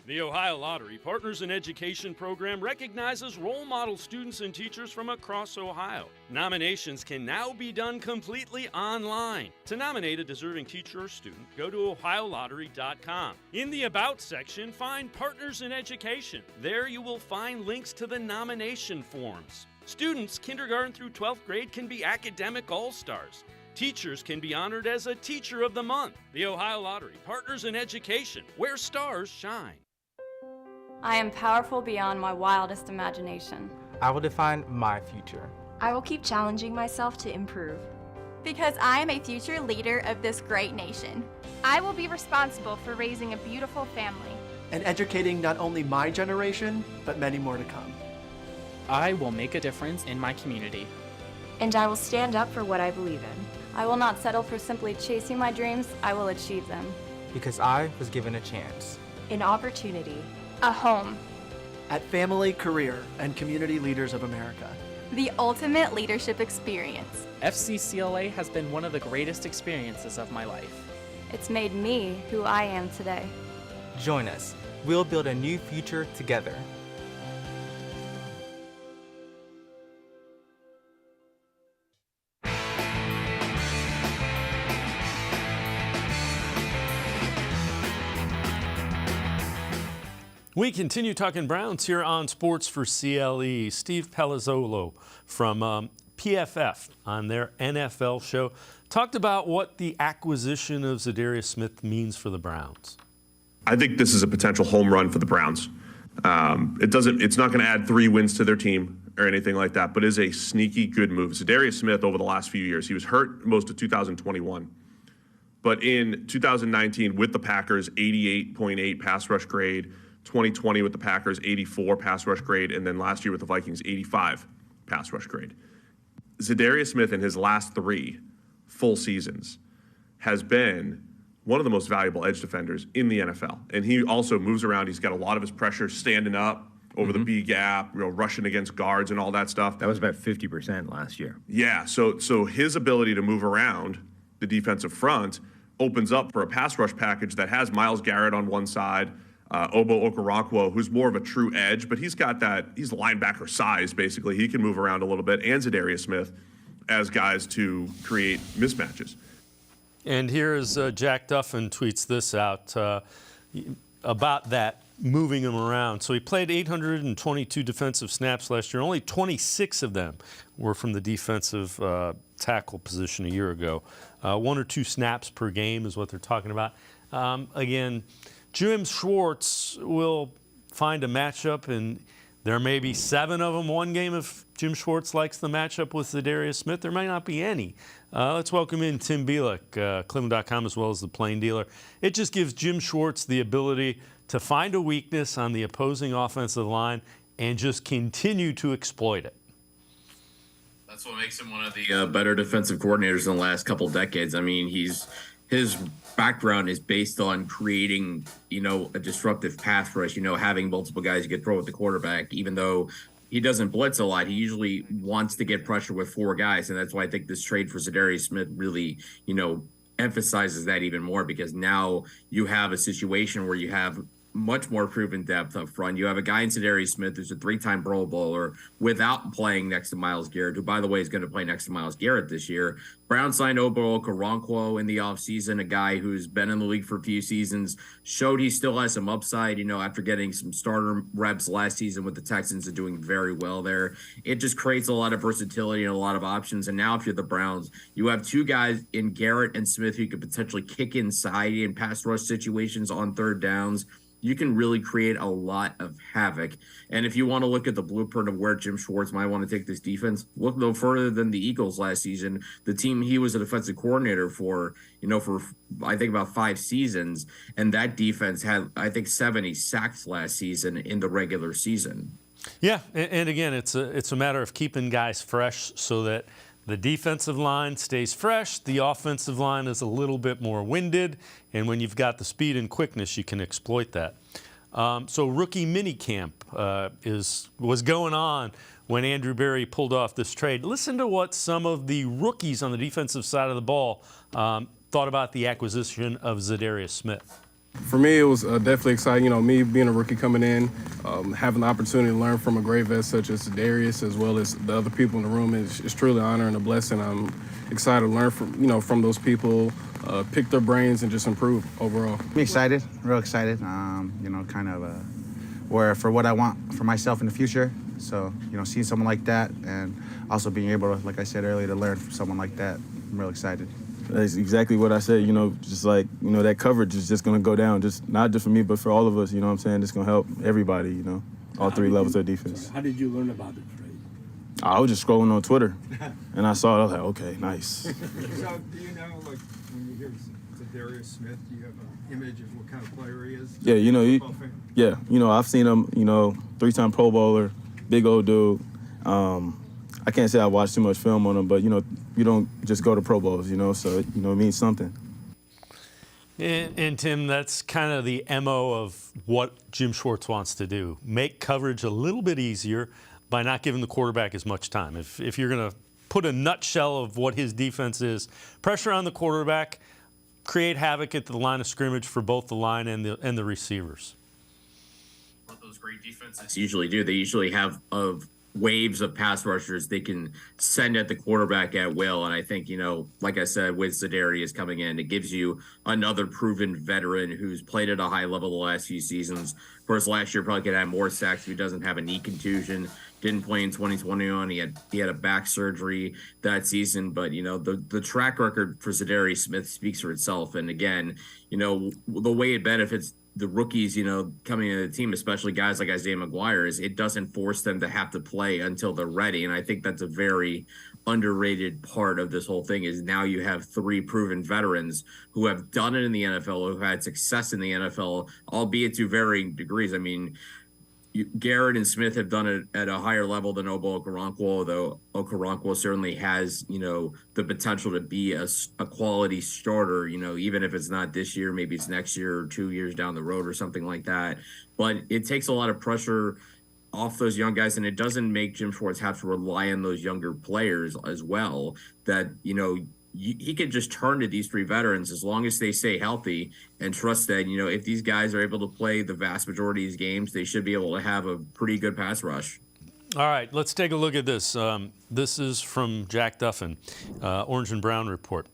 The Ohio Lottery Partners in Education program recognizes role model students and teachers from across Ohio. Nominations can now be done completely online. To nominate a deserving teacher or student, go to ohiolottery.com. In the About section, find Partners in Education. There you will find links to the nomination forms. Students kindergarten through 12th grade can be academic all-stars. Teachers can be honored as a Teacher of the Month. The Ohio Lottery Partners in Education, where stars shine. I am powerful beyond my wildest imagination. I will define my future. I will keep challenging myself to improve. Because I am a future leader of this great nation. I will be responsible for raising a beautiful family. And educating not only my generation, but many more to come. I will make a difference in my community. And I will stand up for what I believe in. I will not settle for simply chasing my dreams. I will achieve them. Because I was given a chance. An opportunity. A home. At Family, Career, and Community Leaders of America. The ultimate leadership experience. FCCLA has been one of the greatest experiences of my life. It's made me who I am today. Join us. We'll build a new future together. We continue talking Browns here on Sports4CLE. Steve Palazzolo from PFF on their NFL show talked about what the acquisition of Za'Darius Smith means for the Browns. I think this is a potential home run for the Browns. It's not going to add 3 wins to their team or anything like that, but is a sneaky good move. Za'Darius Smith over the last few years, he was hurt most of 2021. But in 2019 with the Packers, 88.8 pass rush grade. 2020 with the Packers, 84 pass rush grade, and then last year with the Vikings, 85 pass rush grade. Za'Darius Smith in his last 3 full seasons has been one of the most valuable edge defenders in the NFL. And he also moves around. He's got a lot of his pressure standing up over the B gap, rushing against guards and all that stuff. That was about 50% last year. Yeah, so his ability to move around the defensive front opens up for a pass rush package that has Myles Garrett on one side, Obo Okoronkwo, who's more of a true edge, but he's linebacker size, basically. He can move around a little bit, and Za'Darius Smith, as guys to create mismatches. And here is Jack Duffin tweets this out about that, moving him around. So he played 822 defensive snaps last year. Only 26 of them were from the defensive tackle position a year ago. 1 or 2 snaps per game is what they're talking about. Again, Jim Schwartz will find a matchup, and there may be 7 of them one game if Jim Schwartz likes the matchup with Za'Darius Smith. There may not be any. Let's welcome in Tim Bielik, cleveland.com, as well as the Plain Dealer. It just gives Jim Schwartz the ability to find a weakness on the opposing offensive line and just continue to exploit it. That's what makes him one of the better defensive coordinators in the last couple decades. I mean, his background is based on creating, a disruptive pass rush, having multiple guys you can throw at the quarterback. Even though he doesn't blitz a lot, he usually wants to get pressure with 4 guys. And that's why I think this trade for Za'Darius Smith really, emphasizes that even more, because now you have a situation where you have much more proven depth up front. You have a guy in Za'Darius Smith who's a 3-time Pro Bowler without playing next to Myles Garrett, who, by the way, is going to play next to Myles Garrett this year. Brown signed Obo Okoronkwo in the offseason, a guy who's been in the league for a few seasons, showed he still has some upside, after getting some starter reps last season with the Texans and doing very well there. It just creates a lot of versatility and a lot of options. And now if you're the Browns, you have 2 guys in Garrett and Smith who could potentially kick inside in pass rush situations on 3rd downs. You can really create a lot of havoc. And if you want to look at the blueprint of where Jim Schwartz might want to take this defense, look no further than the Eagles last season, the team he was a defensive coordinator for, for I think about 5 seasons. And that defense had, I think, 70 sacks last season in the regular season. Yeah, and again, it's a matter of keeping guys fresh so that the defensive line stays fresh, the offensive line is a little bit more winded, and when you've got the speed and quickness, you can exploit that. So rookie minicamp was going on when Andrew Berry pulled off this trade. Listen to what some of the rookies on the defensive side of the ball thought about the acquisition of Za'Darius Smith. For me, it was definitely exciting. Me being a rookie coming in, having the opportunity to learn from a great vet such as Darius, as well as the other people in the room, is truly an honor and a blessing. I'm excited to learn from those people, pick their brains, and just improve overall. I'm excited, real excited. Where for what I want for myself in the future. So, seeing someone like that, and also being able to, like I said earlier, to learn from someone like that, I'm real excited. That's exactly what I said, just like, that coverage is just going to go down, just not just for me, but for all of us, what I'm saying? It's going to help everybody, all 3 levels of defense. How did you learn about the trade? I was just scrolling on Twitter, and I saw it. I was like, okay, nice. So do you know, like, when you hear Za'Darius Smith, do you have an image of what kind of player he is? Yeah, I've seen him, 3-time Pro Bowler, big old dude. I can't say I watched too much film on him, but, you don't just go to Pro Bowls, so, it means something. And Tim, that's kind of the MO of what Jim Schwartz wants to do. Make coverage a little bit easier by not giving the quarterback as much time. If you're going to put a nutshell of what his defense is, pressure on the quarterback, create havoc at the line of scrimmage for both the line and the receivers. What those great defenses usually do, they usually have waves of pass rushers they can send at the quarterback at will. And I think, like I said, with Za'Darius coming in, it gives you another proven veteran who's played at a high level the last few seasons. Of course, last year probably could have more sacks if he doesn't have a knee contusion. Didn't play in 2021. He had a back surgery that season. But, the track record for Za'Darius Smith speaks for itself. And again, the way it benefits the rookies, coming into the team, especially guys like Isaiah McGuire, is it doesn't force them to have to play until they're ready. And I think that's a very underrated part of this whole thing, is now you have 3 proven veterans who have done it in the NFL, who've had success in the NFL, albeit to varying degrees. I mean, Garrett and Smith have done it at a higher level than Obo Okoronkwo, though Okoronkwo certainly has, the potential to be a quality starter, even if it's not this year, maybe it's next year or 2 years down the road or something like that. But it takes a lot of pressure off those young guys, and it doesn't make Jim Schwartz have to rely on those younger players as well, that, he could just turn to these 3 veterans as long as they stay healthy and trust that, if these guys are able to play the vast majority of these games, they should be able to have a pretty good pass rush. All right, let's take a look at this. This is from Jack Duffin, Orange and Brown Report.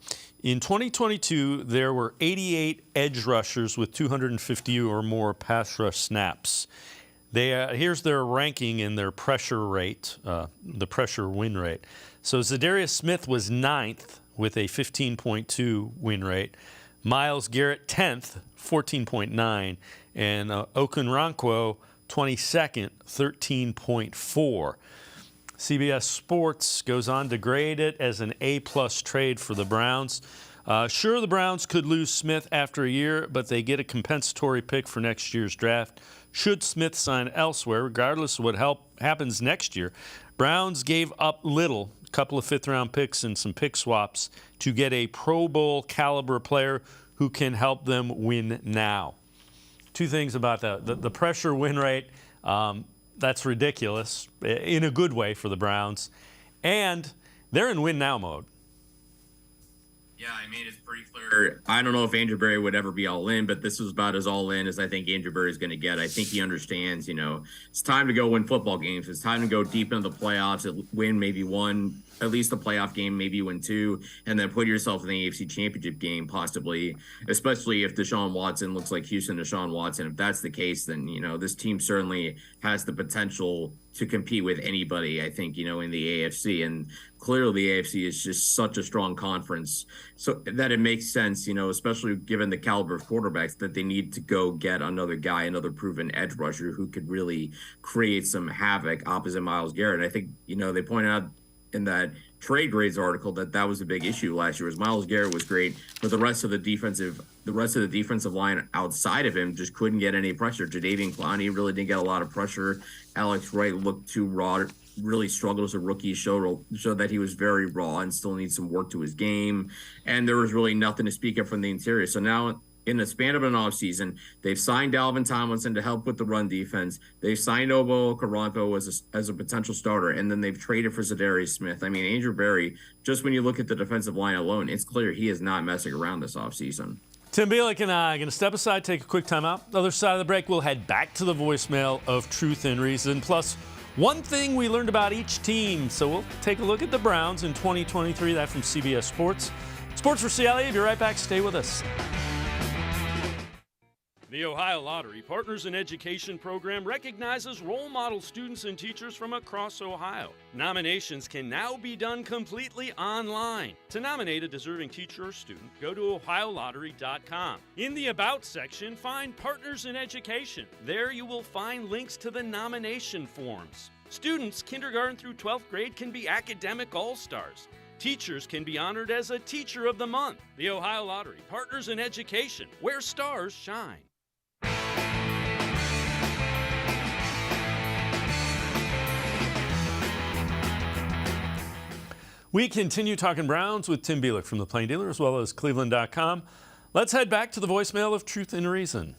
In 2022, there were 88 edge rushers with 250 or more pass rush snaps. Here's their ranking in their pressure rate, the pressure win rate. So Za'Darius Smith was 9th with a 15.2 win rate. Myles Garrett 10th, 14.9, and Okoronkwo 22nd, 13.4. CBS Sports goes on to grade it as an A-plus trade for the Browns. Sure, the Browns could lose Smith after a year, but they get a compensatory pick for next year's draft. Should Smith sign elsewhere, regardless of what happens next year, Browns gave up little, a couple of fifth-round picks and some pick swaps, to get a Pro Bowl caliber player who can help them win now. Two things about the pressure win rate. That's ridiculous in a good way for the Browns. And they're in win now mode. Yeah, I mean, it's pretty clear. I don't know if Andrew Berry would ever be all in, but this was about as all in as I think Andrew Berry is going to get. I think he understands, it's time to go win football games. It's time to go deep into the playoffs, win maybe one, at least a playoff game, maybe win two, and then put yourself in the AFC Championship game, possibly, especially if Deshaun Watson looks like Houston Deshaun Watson. If that's the case, then, this team certainly has the potential to compete with anybody, I think, in the AFC. And clearly the AFC is just such a strong conference, so that it makes sense, especially given the caliber of quarterbacks, that they need to go get another guy, another proven edge rusher who could really create some havoc opposite Myles Garrett. And I think, they pointed out in that trade grades article that was a big issue last year. Was Myles Garrett was great, but the rest of the defensive line outside of him just couldn't get any pressure. Jadeveon Clowney really didn't get a lot of pressure. Alex Wright looked too raw, really struggled as a rookie, showed that he was very raw and still needs some work to his game. And there was really nothing to speak of from the interior. So now, in the span of an offseason, they've signed Dalvin Tomlinson to help with the run defense. They've signed Okoronkwo as a potential starter, and then they've traded for Za'Darius Smith. I mean, Andrew Berry, just when you look at the defensive line alone, it's clear he is not messing around this offseason. Tim Bielik and I are going to step aside, take a quick time out. The other side of the break, we'll head back to the voicemail of Truth and Reason, plus one thing we learned about each team. So we'll take a look at the Browns in 2023. That from CBS Sports. Sports4CLE, be right back. Stay with us. The Ohio Lottery Partners in Education program recognizes role model students and teachers from across Ohio. Nominations can now be done completely online. To nominate a deserving teacher or student, go to ohiolottery.com. In the About section, find Partners in Education. There you will find links to the nomination forms. Students, kindergarten through 12th grade, can be academic all-stars. Teachers can be honored as a Teacher of the Month. The Ohio Lottery Partners in Education, where stars shine. We continue talking Browns with Tim Bielik from the Plain Dealer as well as cleveland.com. Let's head back to the voicemail of Truth and Reason.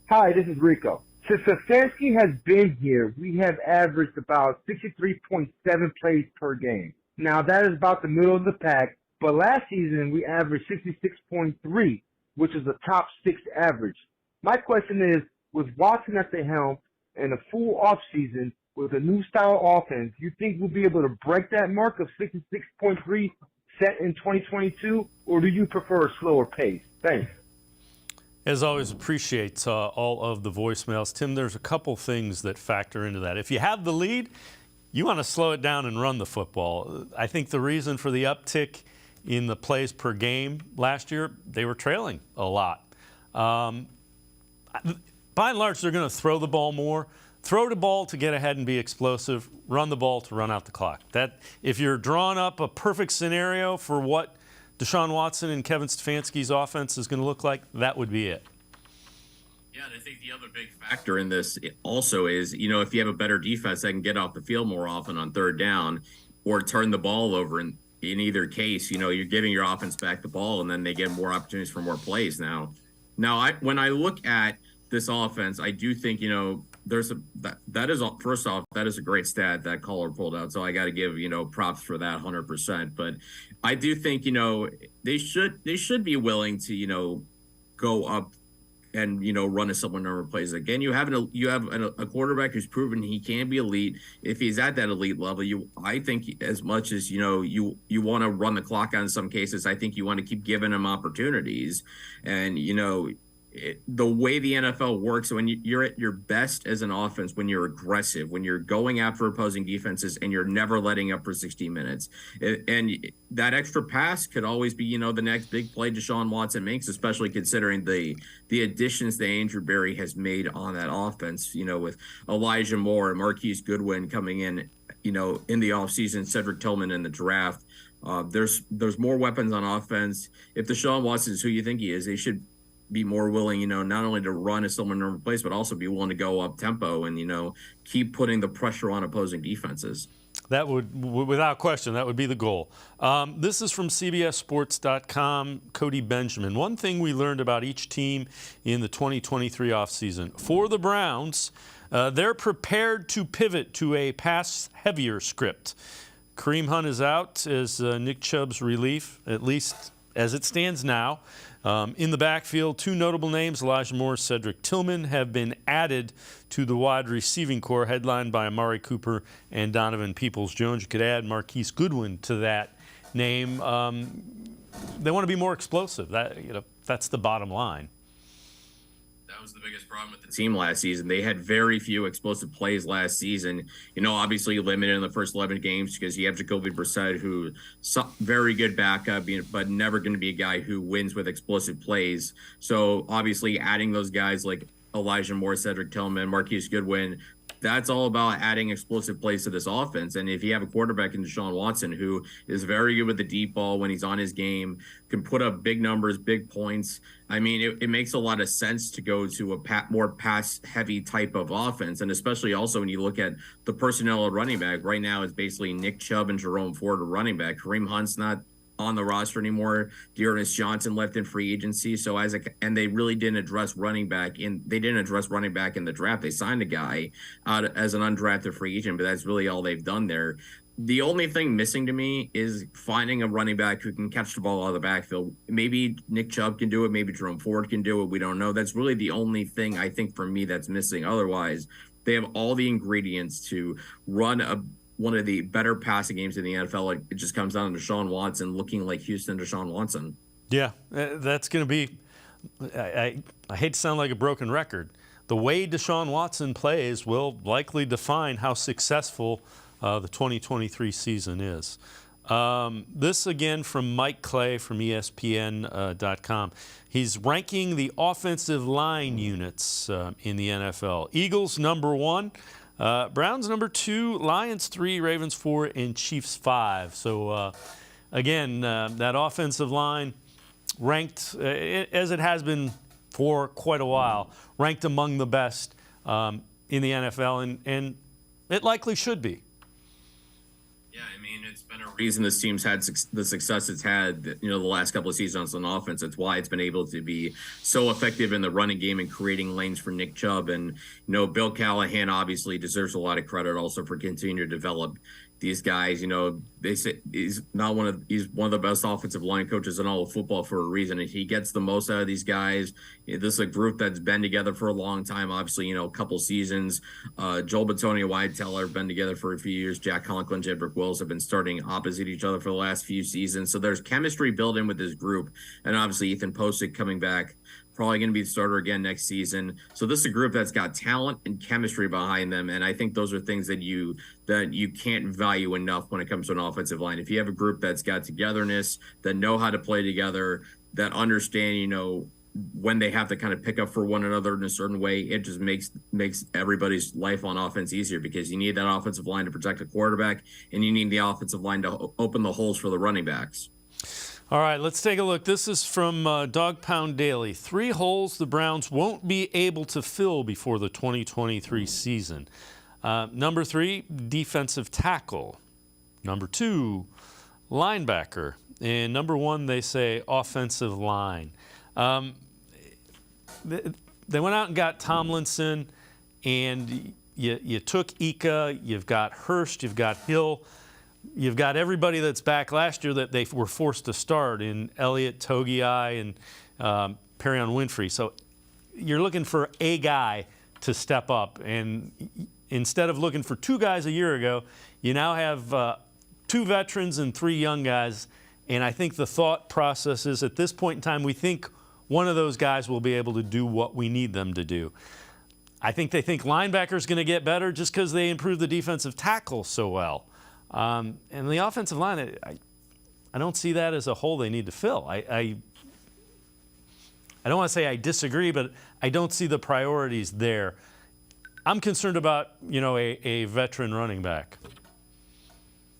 Hi, this is Rico. Since Stefanski has been here, we have averaged about 63.7 plays per game. Now, that is about the middle of the pack, but last season we averaged 66.3, which is a top 6 average. My question is, with Watson at the helm and a full offseason with a new style offense, you think we'll be able to break that mark of 66.3 set in 2022, or do you prefer a slower pace? Thanks. As always, appreciate all of the voicemails. Tim, there's a couple things that factor into that. If you have the lead, you want to slow it down and run the football. I think the reason for the uptick in the plays per game last year, they were trailing a lot. By and large, they're going to throw the ball more. Throw the ball to get ahead and be explosive. Run the ball to run out the clock. That, if you're drawing up a perfect scenario for what Deshaun Watson and Kevin Stefanski's offense is going to look like, that would be it. Yeah, and I think the other big factor in this also is, if you have a better defense that can get off the field more often on third down or turn the ball over, in either case, you're giving your offense back the ball and then they get more opportunities for more plays now. When I look at this offense, I do think, that is a great stat that caller pulled out. So I got to give, props for that 100%. But I do think, they should be willing to, go up and run a similar number of plays. Again, you have a quarterback who's proven he can be elite. If he's at that elite level, I think as much as you want to run the clock on some cases, I think you want to keep giving him opportunities. And the way the NFL works, when you're at your best as an offense, when you're aggressive, when you're going after opposing defenses, and you're never letting up for 60 minutes, and that extra pass could always be the next big play Deshaun Watson makes, especially considering the additions that Andrew Berry has made on that offense. With Elijah Moore and Marquise Goodwin coming in the offseason, Cedric Tillman in the draft. There's more weapons on offense. If Deshaun Watson is who you think he is, they should be more willing, not only to run a similar number of plays, but also be willing to go up tempo and, keep putting the pressure on opposing defenses. That would, without question, that would be the goal. This is from CBSSports.com, Cody Benjamin. One thing we learned about each team in the 2023 offseason. For the Browns, they're prepared to pivot to a pass-heavier script. Kareem Hunt is out as Nick Chubb's relief, at least as it stands now. In the backfield, two notable names, Elijah Moore, Cedric Tillman, have been added to the wide receiving corps, headlined by Amari Cooper and Donovan Peoples-Jones. You could add Marquise Goodwin to that name. They want to be more explosive. That's the bottom line. That was the biggest problem with the team last season. They had very few explosive plays last season. Obviously limited in the first 11 games because you have Jacoby Brissett, who's very good backup, but never going to be a guy who wins with explosive plays. So obviously adding those guys like Elijah Moore, Cedric Tillman, Marquise Goodwin, that's all about adding explosive plays to this offense. And if you have a quarterback in Deshaun Watson who is very good with the deep ball when he's on his game, can put up big numbers, big points, it makes a lot of sense to go to a more pass-heavy type of offense. And especially also when you look at the personnel at running back, right now it's basically Nick Chubb and Jerome Ford at running back. Kareem Hunt's not on the roster anymore. Dearness Johnson left in free agency. So and they really didn't address running back in the draft. They signed a guy out as an undrafted free agent, but that's really all they've done there. The only thing missing to me is finding a running back who can catch the ball out of the backfield. Maybe Nick Chubb can do it. Maybe Jerome Ford can do it. We don't know. That's really the only thing I think for me that's missing. Otherwise, they have all the ingredients to run one of the better passing games in the NFL. It just comes down to Deshaun Watson looking like Houston Deshaun Watson. Yeah, that's going to be, I hate to sound like a broken record. The way Deshaun Watson plays will likely define how successful the 2023 season is. This again from Mike Clay from ESPN.com. He's ranking the offensive line units in the NFL. Eagles number 1. Browns number 2, Lions 3, Ravens 4, and Chiefs 5. So, again, that offensive line ranked, as it has been for quite a while, ranked among the best in the NFL, and it likely should be. Yeah, it's been a reason this team's had the success it's had, the last couple of seasons on offense. That's why it's been able to be so effective in the running game and creating lanes for Nick Chubb. And, Bill Callahan obviously deserves a lot of credit also for continuing to develop these guys. They say he's one of the best offensive line coaches in all of football for a reason. And he gets the most out of these guys. This is a group that's been together for a long time. Obviously, a couple seasons. Joel Bitonio, Wyatt Teller have been together for a few years. Jack Conklin, Jedrick Wills have been starting opposite each other for the last few seasons. So there's chemistry built in with this group. And obviously Ethan Posick coming back, probably going to be the starter again next season. So this is a group that's got talent and chemistry behind them. And I think those are things that you can't value enough when it comes to an offensive line. If you have a group that's got togetherness, that know how to play together, that understand, when they have to kind of pick up for one another in a certain way, it just makes everybody's life on offense easier, because you need that offensive line to protect the quarterback, and you need the offensive line to open the holes for the running backs. All right, let's take a look. This is from Dog Pound Daily. 3 holes the Browns won't be able to fill before the 2023 season. Number 3, defensive tackle. Number 2, linebacker. And number 1, they say offensive line. They went out and got Tomlinson, and you took Ika, you've got Hurst, you've got Hill. You've got everybody that's back last year that they were forced to start in Elliott, Togiai, and Perrion Winfrey. So you're looking for a guy to step up. And instead of looking for 2 guys a year ago, you now have 2 veterans and 3 young guys. And I think the thought process is at this point in time, we think one of those guys will be able to do what we need them to do. I think they think linebacker's going to get better just because they improved the defensive tackle so well. And the offensive line, I don't see that as a hole they need to fill. I don't want to say I disagree, but I don't see the priorities there. I'm concerned about, a veteran running back.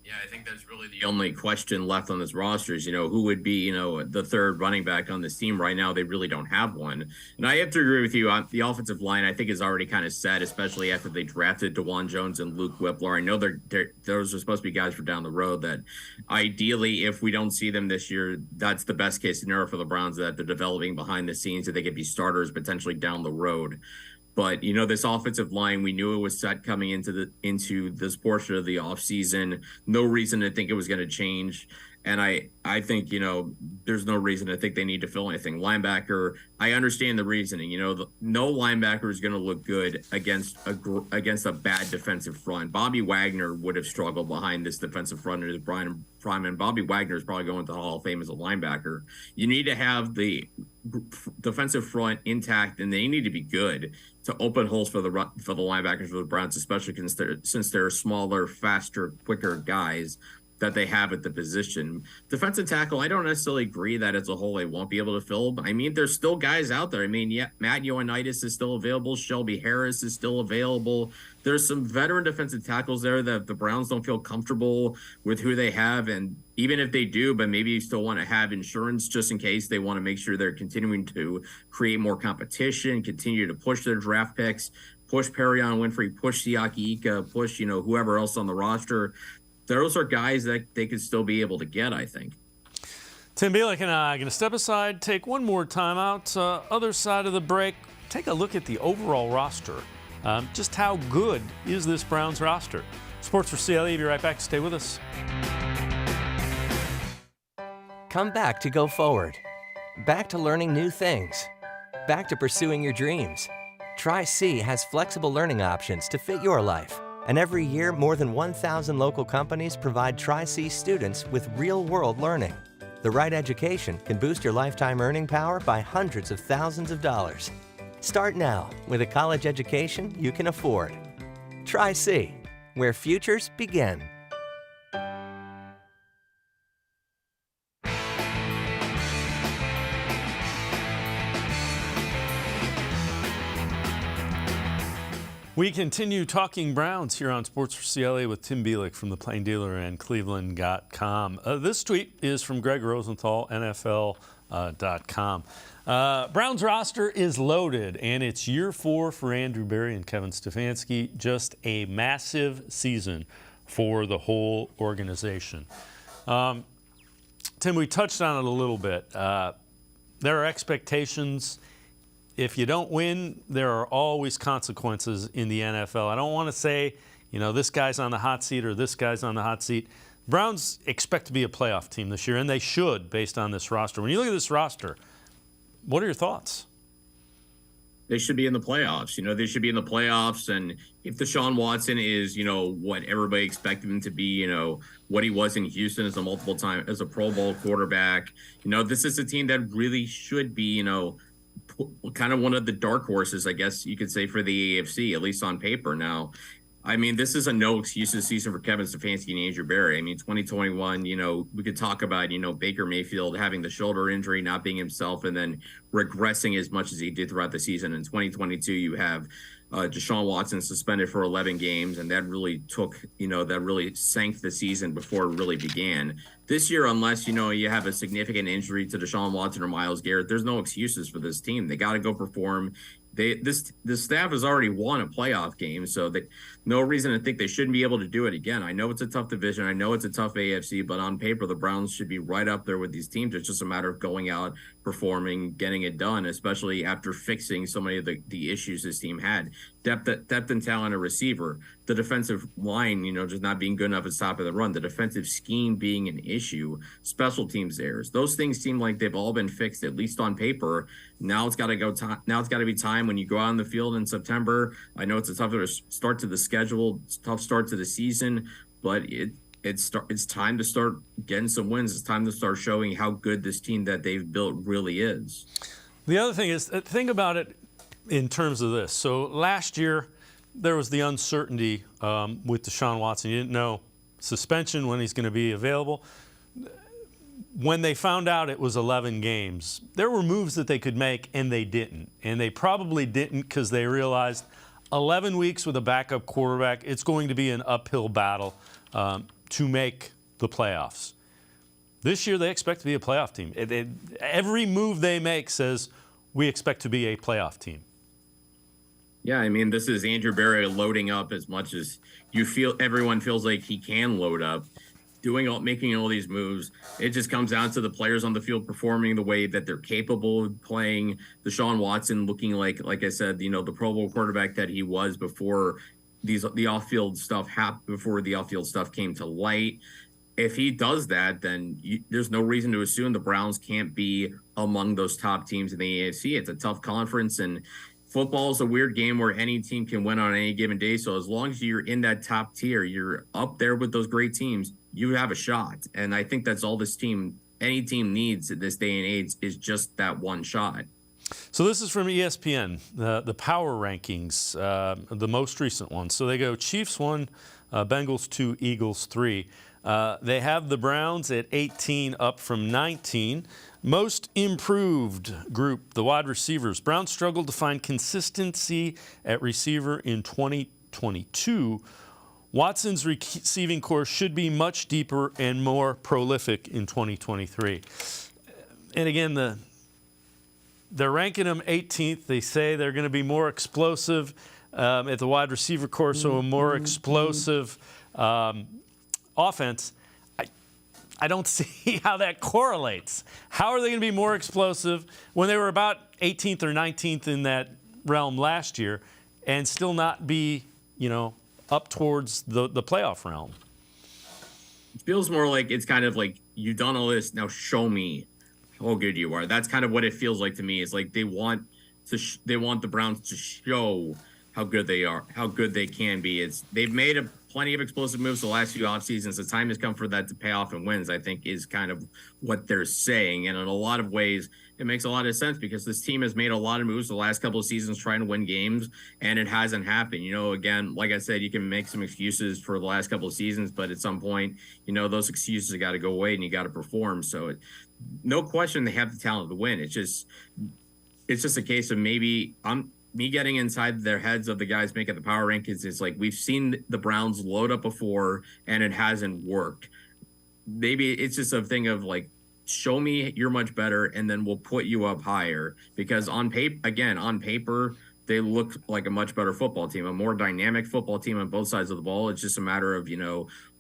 Yeah, I think that's really the only question left on this roster is, who would be, the third running back on this team right now. They really don't have one. And I have to agree with you on the offensive line. I think is already kind of set, especially after they drafted DeJuan Jones and Luke Whippler. I know those are supposed to be guys for down the road that ideally, if we don't see them this year, that's the best case scenario for the Browns, that they're developing behind the scenes, that they could be starters potentially down the road. But, this offensive line, we knew it was set coming into this portion of the offseason. No reason to think it was going to change. And I think, there's no reason to think they need to fill anything. Linebacker, I understand the reasoning. No linebacker is going to look good against a bad defensive front. Bobby Wagner would have struggled behind this defensive front in his prime, and Bobby Wagner is probably going to the Hall of Fame as a linebacker. You need to have the defensive front intact, and they need to be good to open holes for the linebackers for the Browns, especially since they're smaller, faster, quicker guys that they have at the position. Defensive tackle, I don't necessarily agree that it's a hole they won't be able to fill. I mean, there's still guys out there. I mean, yeah, Matt Ioannidis is still available. Shelby Harris is still available. There's some veteran defensive tackles there that the Browns don't feel comfortable with who they have. And even if they do, but maybe you still want to have insurance just in case, they want to make sure they're continuing to create more competition, continue to push their draft picks, push Perion Winfrey, push Siaki Ika, push, whoever else on the roster. Those are guys that they could still be able to get, I think. Tim Bielik and I are going to step aside, take one more time out. Other side of the break, take a look at the overall roster. Just how good is this Browns roster? Sports4CLE, be right back. Stay with us. Come back to go forward. Back to learning new things. Back to pursuing your dreams. Tri-C has flexible learning options to fit your life. And every year, more than 1,000 local companies provide Tri-C students with real-world learning. The right education can boost your lifetime earning power by hundreds of thousands of dollars. Start now with a college education you can afford. Tri-C, where futures begin. We continue talking Browns here on Sports4CLE with Tim Bielik from the Plain Dealer and cleveland.com. This tweet is from Greg Rosenthal, NFL.com. Browns roster is loaded, and it's year 4 for Andrew Berry and Kevin Stefanski. Just a massive season for the whole organization. Tim, we touched on it a little bit. There are expectations. If you don't win, there are always consequences in the NFL. I don't want to say, this guy's on the hot seat or this guy's on the hot seat. Browns expect to be a playoff team this year, and they should based on this roster. When you look at this roster, what are your thoughts? They should be in the playoffs. They should be in the playoffs. And if Deshaun Watson is, what everybody expected him to be, what he was in Houston as a Pro Bowl quarterback, this is a team that really should be, kind of one of the dark horses, I guess you could say, for the AFC, at least on paper. Now, I mean, this is a no excuses season for Kevin Stefanski and Andrew Berry. I mean, 2021, we could talk about, Baker Mayfield having the shoulder injury, not being himself, and then regressing as much as he did throughout the season. In 2022, you have Deshaun Watson suspended for 11 games, and that really sank the season before it really began. This year, unless, you have a significant injury to Deshaun Watson or Myles Garrett, there's no excuses for this team. They got to go perform. This staff has already won a playoff game, so no reason to think they shouldn't be able to do it again. I know it's a tough division. I know it's a tough AFC, but on paper, the Browns should be right up there with these teams. It's just a matter of going out, performing, getting it done, especially after fixing so many of the issues this team had. Depth and talent at receiver. the defensive line, just not being good enough at stopping the run, the defensive scheme being an issue, special teams errors. Those things seem like they've all been fixed, at least on paper. Now it's got to be time when you go out on the field in September. I know it's a tough start to the schedule, tough start to the season, but it's time to start getting some wins. It's time to start showing how good this team that they've built really is. The other thing is, think about it in terms of this. So last year, there was the uncertainty with Deshaun Watson. You didn't know suspension, when he's going to be available. When they found out it was 11 games, there were moves that they could make, and they didn't. And they probably didn't because they realized 11 weeks with a backup quarterback, it's going to be an uphill battle to make the playoffs. This year, they expect to be a playoff team. Every move they make says, we expect to be a playoff team. Yeah, I mean, this is Andrew Berry loading up as much as everyone feels like he can load up, making all these moves. It just comes down to the players on the field performing the way that they're capable of playing. Deshaun Watson looking like I said, the Pro Bowl quarterback that he was before the off-field stuff happened, before the off-field stuff came to light. If he does that, then there's no reason to assume the Browns can't be among those top teams in the AFC. It's a tough conference, and football is a weird game where any team can win on any given day. So as long as you're in that top tier, you're up there with those great teams, you have a shot. And I think that's all any team needs at this day and age, is just that one shot. So this is from ESPN, the power rankings, the most recent one. So they go Chiefs 1, Bengals 2, Eagles 3. They have the Browns at 18, up from 19. Most improved group, the wide receivers. Browns struggled to find consistency at receiver in 2022. Watson's receiving corps should be much deeper and more prolific in 2023. And again, they're ranking them 18th. They say they're going to be more explosive at the wide receiver corps, so a more explosive offense. I don't see how that correlates. How are they going to be more explosive when they were about 18th or 19th in that realm last year and still not be, up towards the playoff realm? It feels more like it's kind of like, you've done all this, now show me how good you are. That's kind of what it feels like to me. It's like they want the Browns to show how good they are, how good they can be. They've made plenty of explosive moves the last few off seasons. The time has come for that to pay off in wins, I think, is kind of what they're saying. And in a lot of ways, it makes a lot of sense because this team has made a lot of moves the last couple of seasons trying to win games, and it hasn't happened. Again, like I said, you can make some excuses for the last couple of seasons, but at some point, those excuses have got to go away and you got to perform. So no question they have the talent to win. It's just a case of maybe me getting inside their heads of the guys making the power rankings. Is like, we've seen the Browns load up before and it hasn't worked. Maybe it's just a thing of like, show me you're much better and then we'll put you up higher, because on paper, they look like a much better football team, a more dynamic football team on both sides of the ball. It's just a matter of,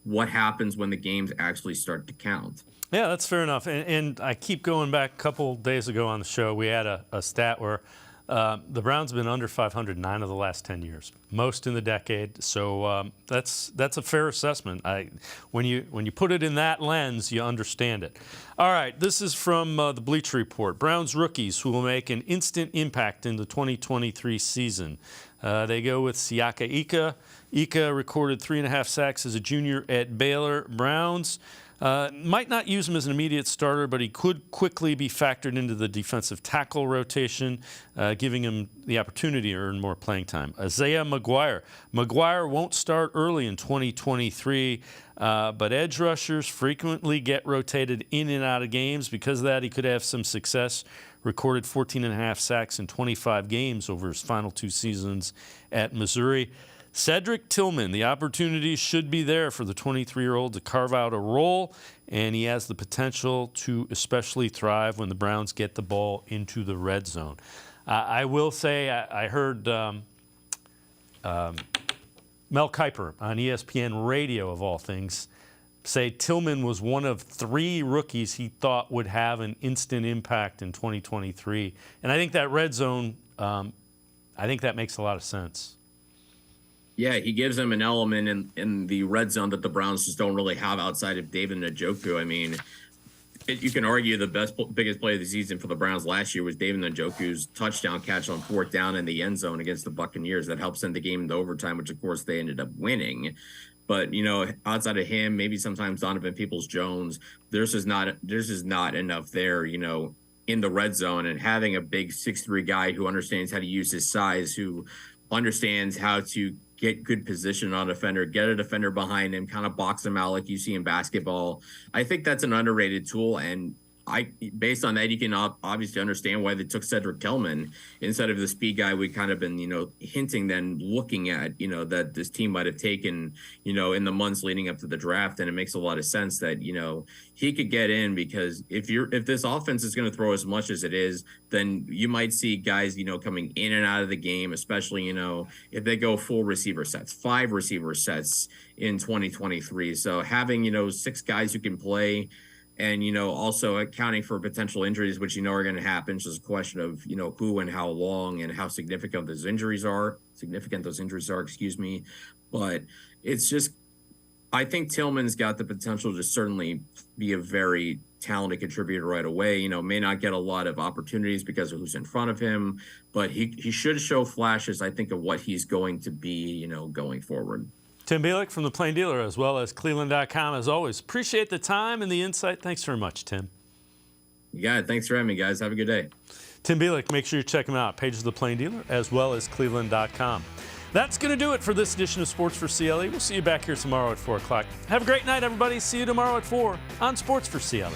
what happens when the games actually start to count. Yeah, that's fair enough. And I keep going back. A couple days ago on the show, we had a stat where the Browns have been under 500 9 of the last 10 years, most in the decade. So that's a fair assessment. When you put it in that lens, you understand it. All right, this is from the Bleacher Report. Browns rookies who will make an instant impact in the 2023 season. They go with Siaka Ika. Ika recorded 3.5 sacks as a junior at Baylor. Browns might not use him as an immediate starter, but he could quickly be factored into the defensive tackle rotation, giving him the opportunity to earn more playing time. Isaiah McGuire. McGuire won't start early in 2023, but edge rushers frequently get rotated in and out of games. Because of that, he could have some success. Recorded 14.5 sacks in 25 games over his final 2 seasons at Missouri. Cedric Tillman, the opportunity should be there for the 23-year-old to carve out a role, and he has the potential to especially thrive when the Browns get the ball into the red zone. I will say I heard Mel Kiper on ESPN Radio, of all things, say Tillman was one of 3 rookies he thought would have an instant impact in 2023. And I think that red zone, I think that makes a lot of sense. Yeah, he gives them an element in the red zone that the Browns just don't really have outside of David Njoku. I mean, you can argue the biggest play of the season for the Browns last year was David Njoku's touchdown catch on 4th down in the end zone against the Buccaneers that helped send the game into overtime, which of course they ended up winning. But, you know, outside of him, maybe sometimes Donovan Peoples-Jones, there's just not enough there, you know, in the red zone. And having a big 6'3" guy who understands how to use his size, who understands how to get good position on a defender, get a defender behind him, kind of box him out like you see in basketball. I think that's an underrated tool. And based on that, you can obviously understand why they took Cedric Tillman instead of the speed guy we kind of been, you know, hinting then looking at, you know, that this team might have taken, you know, in the months leading up to the draft. And it makes a lot of sense that, you know, he could get in, because if this offense is going to throw as much as it is, then you might see guys, you know, coming in and out of the game, especially, you know, if they go full receiver sets, 5 receiver sets in 2023. So having, you know, 6 guys who can play, and, you know, also accounting for potential injuries, which, you know, are going to happen. It's just a question of, you know, who and how long and how significant those injuries are. Excuse me. But it's just, I think Tillman's got the potential to certainly be a very talented contributor right away. You know, may not get a lot of opportunities because of who's in front of him, but he should show flashes, I think, of what he's going to be, you know, going forward. Tim Bielik from the Plain Dealer, as well as cleveland.com, as always. Appreciate the time and the insight. Thanks very much, Tim. You got it. Thanks for having me, guys. Have a good day. Tim Bielik, make sure you check him out. Pages of the Plain Dealer, as well as cleveland.com. That's going to do it for this edition of Sports for CLE. We'll see you back here tomorrow at 4 o'clock. Have a great night, everybody. See you tomorrow at 4 on Sports for CLE.